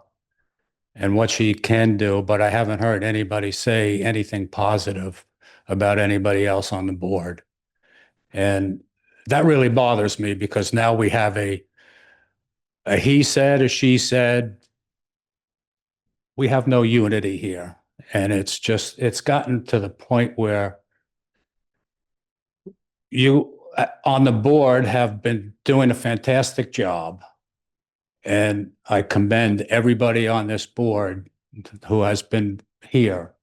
and what she can do, but I haven't heard anybody say anything positive about anybody else on the board. And that really bothers me because now we have a a he said, a she said. We have no unity here. And it's gotten to the point where you on the board have been doing a fantastic job. And I commend everybody on this board who has been here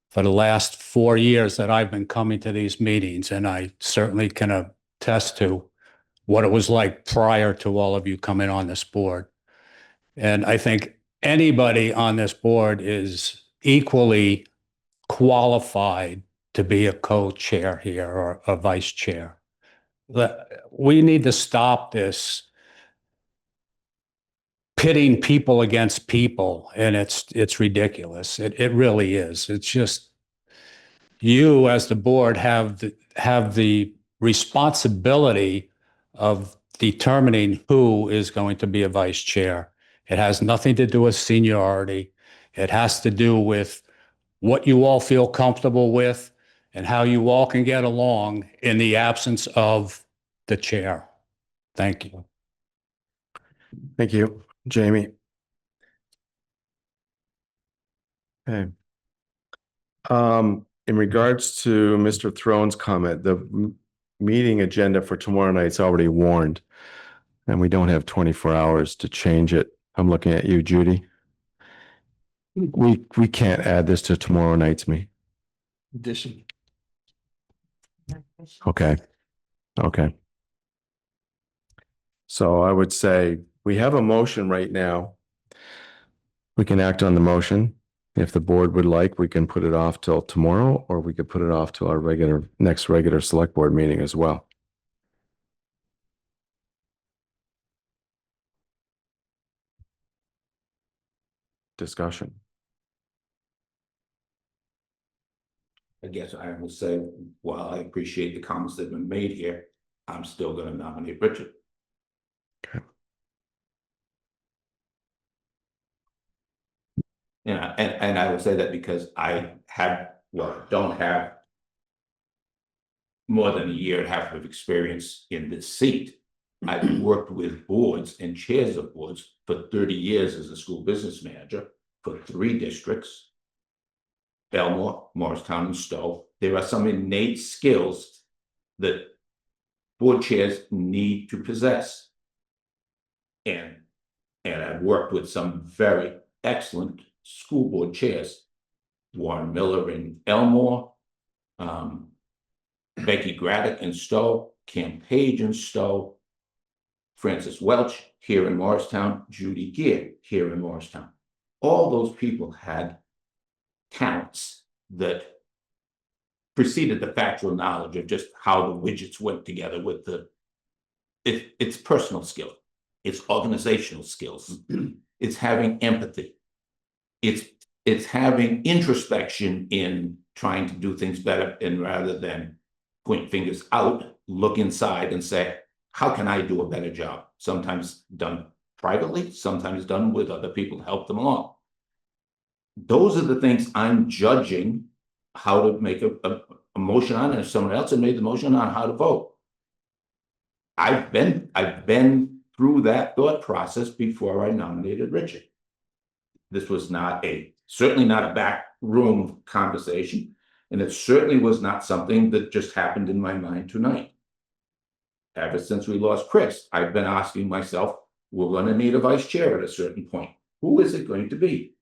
for the last 4 years that I've been coming to these meetings. And I certainly can attest to what it was like prior to all of you coming on this board. And I think anybody on this board is equally qualified to be a co-chair here or a vice chair. We need to stop this pitting people against people, and it's ridiculous. It really is. It's just you as the board have the responsibility of determining who is going to be a vice chair. It has nothing to do with seniority. It has to do with what you all feel comfortable with and how you all can get along in the absence of the chair. Thank you. Thank you, Jamie. Okay. In regards to Mr. Throne's comment, the meeting agenda for tomorrow night's already warned, and we don't have 24 hours to change it. I'm looking at you, Judy. We can't add this to tomorrow night's meeting. Addition. Okay. Okay. So I would say we have a motion right now. We can act on the motion. If the board would like, we can put it off till tomorrow, or we could put it off till our next regular select board meeting as well. Discussion. I guess I will say, while I appreciate the comments that have been made here, I'm still gonna nominate Richard. Okay. Yeah, and I will say that because don't have more than a year and a half of experience in this seat. I've worked with boards and chairs of boards for 30 years as a school business manager for 3 districts. Belmore, Morristown, and Stowe. There are some innate skills that board chairs need to possess. And I've worked with some very excellent school board chairs. Warren Miller in Elmore, Becky Graddick in Stowe, Cam Page in Stowe, Francis Welch here in Morristown, Judy Gear here in Morristown. All those people had talents that preceded the factual knowledge of just how the widgets went together with it's personal skill, it's organizational skills, it's having empathy, it's having introspection in trying to do things better, and rather than point fingers out, look inside and say, how can I do a better job? Sometimes done privately, sometimes done with other people to help them along. Those are the things I'm judging how to make a motion on, and if someone else had made the motion on how to vote. I've been through that thought process before I nominated Richard. This was certainly not a backroom conversation, and it certainly was not something that just happened in my mind tonight. Ever since we lost Chris, I've been asking myself, we're going to need a vice chair at a certain point. Who is it going to be?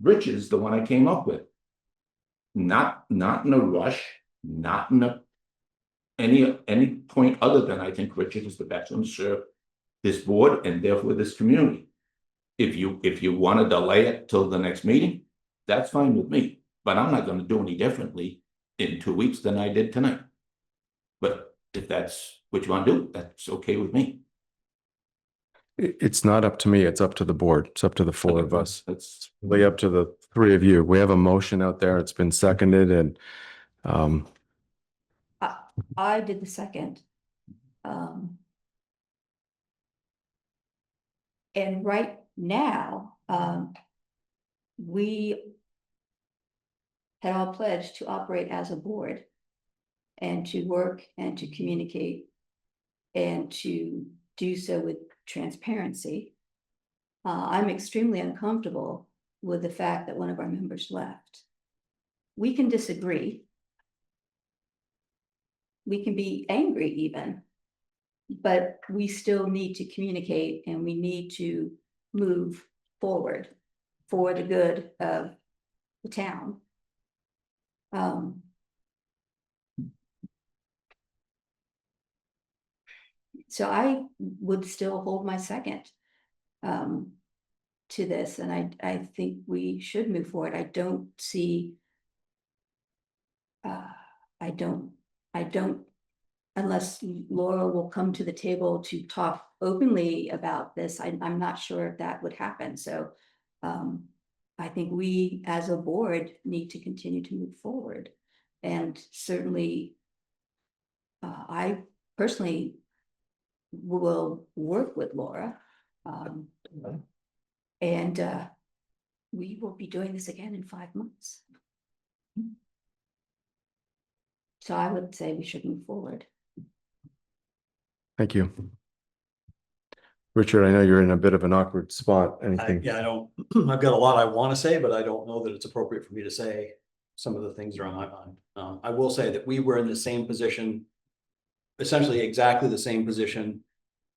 Richard is the one I came up with. Not in a rush, not in any point other than I think Richard is the best one to serve this board and therefore this community. If you want to delay it till the next meeting, that's fine with me. But I'm not going to do any differently in 2 weeks than I did tonight. But if that's what you want to do, that's okay with me. It's not up to me. It's up to the board. It's up to the 4 of us. That's It's really up to the 3 of you. We have a motion out there. It's been seconded, and I did the second. And right now, we had all pledged to operate as a board and to work and to communicate and to do so with transparency. I'm extremely uncomfortable with the fact that one of our members left. We can disagree. We can be angry even, but we still need to communicate and we need to move forward for the good of the town. So I would still hold my second to this, and I think we should move forward. I don't see. I don't, unless Laura will come to the table to talk openly about this, I'm not sure if that would happen. So I think we as a board need to continue to move forward. And certainly I personally will work with Laura. And we will be doing this again in 5 months. So I would say we should move forward. Thank you. Richard, I know you're in a bit of an awkward spot. Anything? Yeah, I don't, I've got a lot I want to say, but I don't know that it's appropriate for me to say some of the things that are on my mind. I will say that we were in the same position, essentially exactly the same position.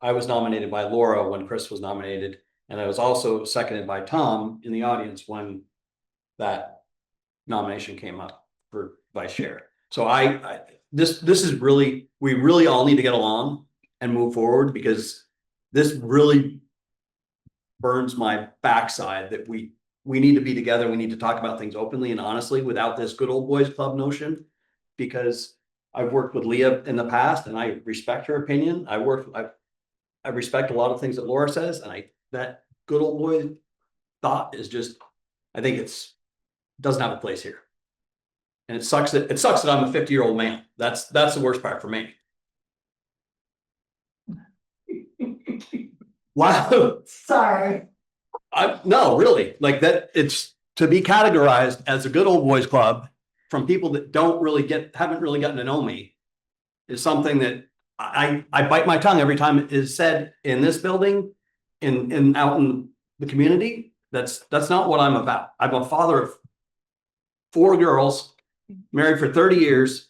I was nominated by Laura when Chris was nominated, and I was also seconded by Tom in the audience when that nomination came up for vice chair. So this is really, we really all need to get along and move forward, because this really burns my backside that we need to be together. We need to talk about things openly and honestly without this good old boys club notion, because I've worked with Leah in the past and I respect her opinion. I respect a lot of things that Laura says, and that good old boy thought is just, I think doesn't have a place here. And it sucks that I'm a 50-year-old man. That's the worst part for me. Wow. Sorry. No, really, like that, it's to be categorized as a good old boys club from people that haven't really gotten to know me is something that I bite my tongue every time it is said in this building, in out in the community. That's not what I'm about. I'm a father of 4 girls, married for 30 years.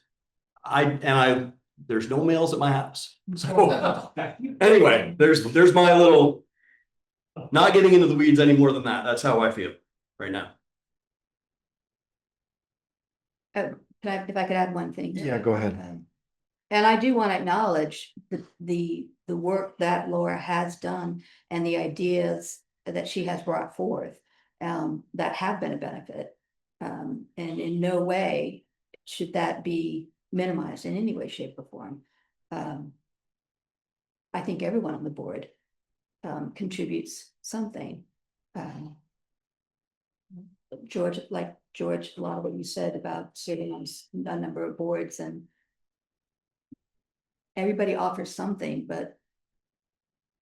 There's no males at my house. So anyway, there's my little, not getting into the weeds any more than that. That's how I feel right now. If I could add one thing. Yeah, go ahead. And I do want to acknowledge the work that Laura has done and the ideas that she has brought forth that have been a benefit. And in no way should that be minimized in any way, shape, or form. I think everyone on the board contributes something. George, a lot of what you said about serving on a number of boards, and everybody offers something, but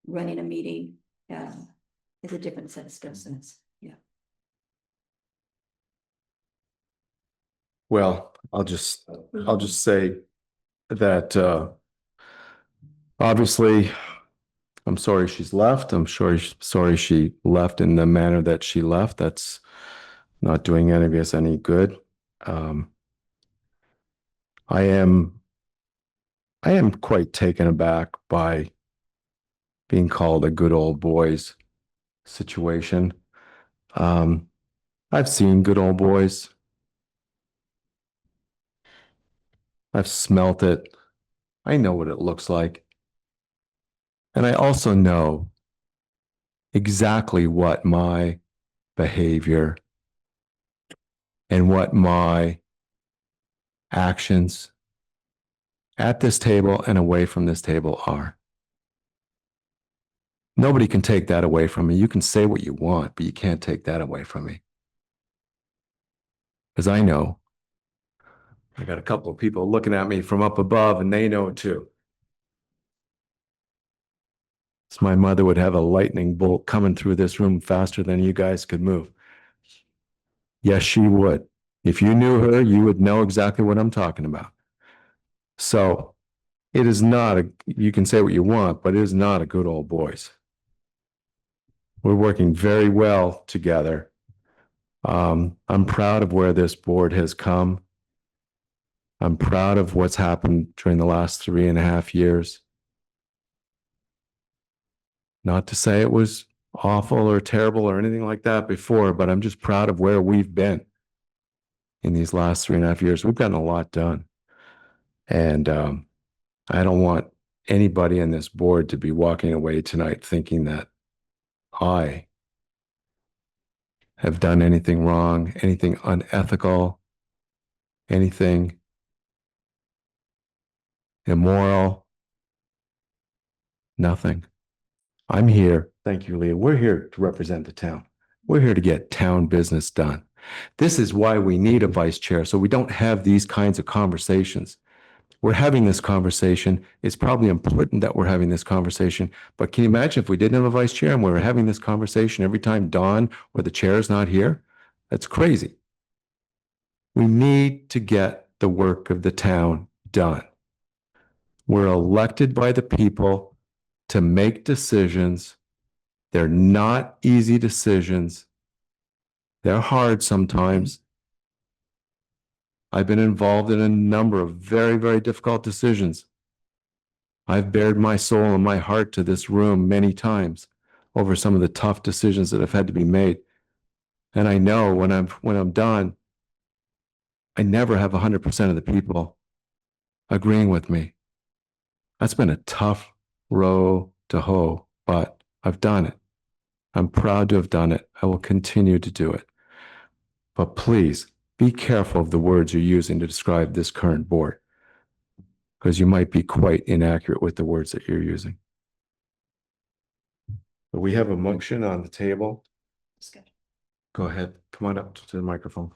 running a meeting is a different set of skill sets. Yeah. Well, I'll just say that obviously I'm sorry she's left. I'm sorry she left in the manner that she left. That's not doing any of us any good. I am quite taken aback by being called a good old boys situation. I've seen good old boys. I've smelt it. I know what it looks like. And I also know exactly what my behavior and what my actions at this table and away from this table are. Nobody can take that away from me. You can say what you want, but you can't take that away from me. Because I know. I got a couple of people looking at me from up above, and they know it too. So my mother would have a lightning bolt coming through this room faster than you guys could move. Yes, she would. If you knew her, you would know exactly what I'm talking about. So it is not you can say what you want, but it is not a good old boys. We're working very well together. I'm proud of where this board has come. I'm proud of what's happened during the last 3.5 years. Not to say it was awful or terrible or anything like that before, but I'm just proud of where we've been in these last 3.5 years. We've gotten a lot done. And I don't want anybody in this board to be walking away tonight thinking that I have done anything wrong, anything unethical, anything immoral. Nothing. I'm here. Thank you, Leah. We're here to represent the town. We're here to get town business done. This is why we need a vice chair, so we don't have these kinds of conversations. We're having this conversation. It's probably important that we're having this conversation, but can you imagine if we didn't have a vice chair and we were having this conversation every time Dawn or the chair is not here? That's crazy. We need to get the work of the town done. We're elected by the people to make decisions. They're not easy decisions. They're hard sometimes. I've been involved in a number of very, very difficult decisions. I've bared my soul and my heart to this room many times over some of the tough decisions that have had to be made. And I know when I'm done, I never have 100% of the people agreeing with me. That's been a tough row to hoe, but I've done it. I'm proud to have done it. I will continue to do it. But please be careful of the words you're using to describe this current board, because you might be quite inaccurate with the words that you're using. But we have a motion on the table. Go ahead. Come on up to the microphone.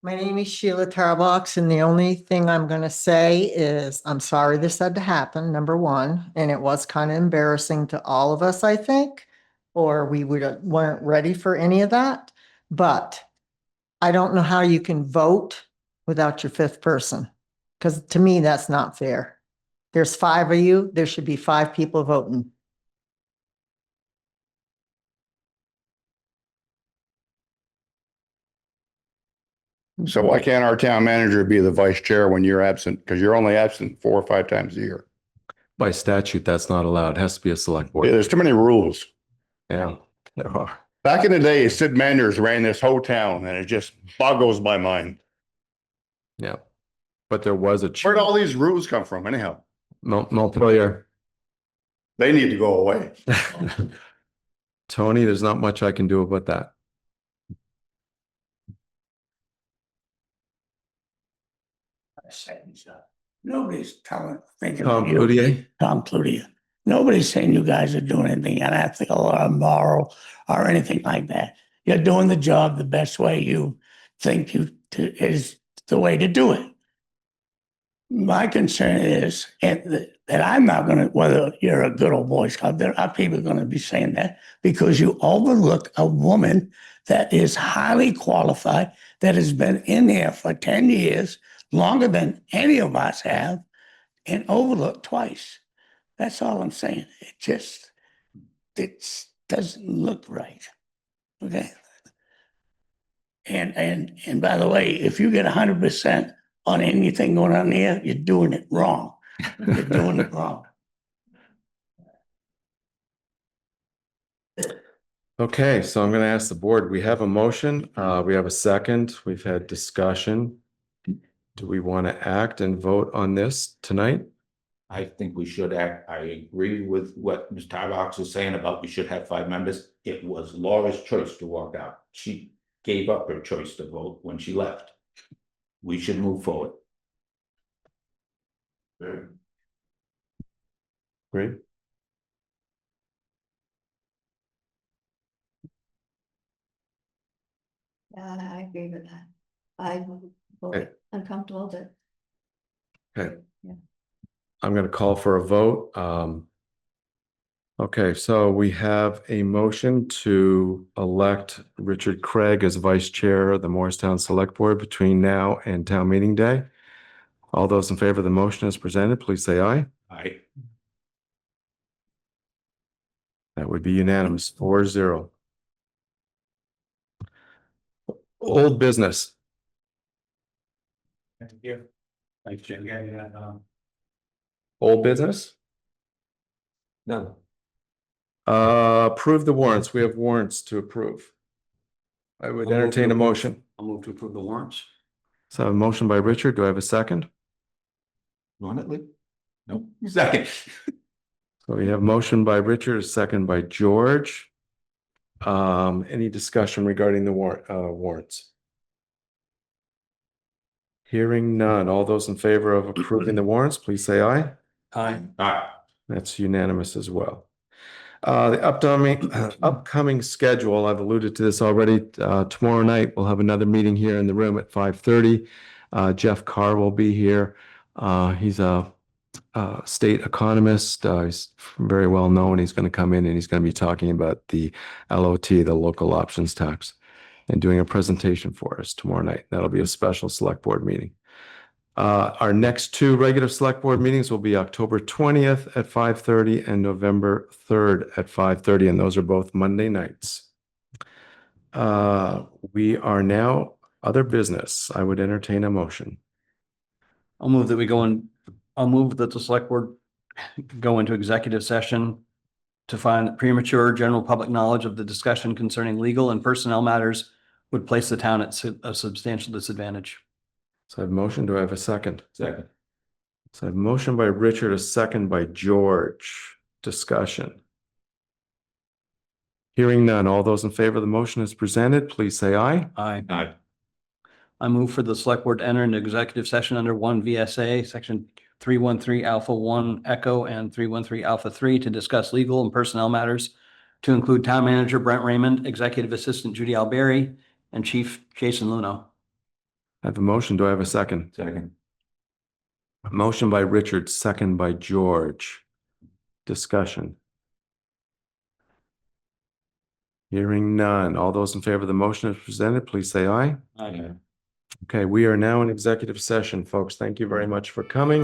My name is Sheila Tarbox, and the only thing I'm going to say is I'm sorry this had to happen, number one, and it was kind of embarrassing to all of us, I think, or we weren't ready for any of that. But I don't know how you can vote without your fifth person, because to me, that's not fair. There's 5 of you. There should be 5 people voting. So why can't our town manager be the vice chair when you're absent? Because you're only absent 4 or 5 times a year. By statute, that's not allowed. It has to be a select Yeah, board. there's too many rules. Yeah, there are. Back in the day, Sid Manders ran this whole town and it just boggles my mind. Yeah. But there was a Where'd all these rules come from anyhow? Montpelier. They need to go away. Tony, there's not much I can do about that. Nobody's thinking Tom of you. Cloutier? Tom Cloutier. Nobody's saying you guys are doing anything unethical or immoral or anything like that. You're doing the job the best way you think is the way to do it. My concern is that I'm not going to, whether you're a good old Boy Scout, there are people going to be saying that because you overlook a woman that is highly qualified, that has been in there for 10 years, longer than any of us have, and overlooked twice. That's all I'm saying. It doesn't look right. Okay. And by the way, if you get 100% on anything going on there, you're doing it wrong. You're doing it wrong. Okay, so I'm going to ask the board, we have a motion, we have a second, we've had discussion. Do we want to act and vote on this tonight? I think we should act. I agree with what Ms. Tarbox is saying about we should have 5 members. It was Laura's choice to walk out. She gave up her choice to vote when she left. We should move forward. Great. Yeah, I agree with that. I'm Okay. uncomfortable with it. Okay. Yeah. I'm going to call for a vote. Okay, so we have a motion to elect Richard Craig as vice chair of the Morristown Selectboard between now and town meeting day. All those in favor of the motion as presented, please say aye. Aye. That was would be unanimous, 4-0. Old business. Thank you. Thanks, Jim. Old business? No. Approve the warrants. We have warrants to approve. I would I'll move to entertain a approve. motion. I'll move to approve the warrants. So a motion by Richard. Do I have a second? You want it, Lee? Nope. Second. So we have motion by Richard, a second by George. Any discussion regarding the warrants? Hearing none. All those in favor of approving the warrants, please say aye. Aye. That's unanimous as well. The upcoming schedule, I've alluded to this already. Tomorrow night, we'll have another meeting here in the room at 5:30. Jeff Carr will be here. He's a state economist. He's very well known. He's going to come in and he's going to be talking about the LOT, the local options tax, and doing a presentation for us tomorrow night. That'll be a special select board meeting. Our next two regular select board meetings will be October 20th at 5:30 and November 3rd at 5:30, and those are both Monday nights. We are now other business. I would entertain a motion. I'll move that the select board go into executive session to find that premature general public knowledge of the discussion concerning legal and personnel matters would place the town at a substantial disadvantage. So I have a motion. Do I have a second? Second. So I have a motion by Richard, a second by George. Discussion. Hearing none. All those in favor of the motion as presented, please say aye. Aye. I move for the select board to enter into executive session under 1 VSA, section 313 alpha 1 echo and 313 alpha 3 to discuss legal and personnel matters to include town manager Brent Raymond, executive assistant Judy Alberry, and chief Jason Luno. I have a motion. Do I have a second? Second. Motion by Richard, second by George. Discussion. Hearing none. All those in favor of the motion as presented, please say aye. Aye. Okay, we are now in executive session, folks. Thank you very much for coming.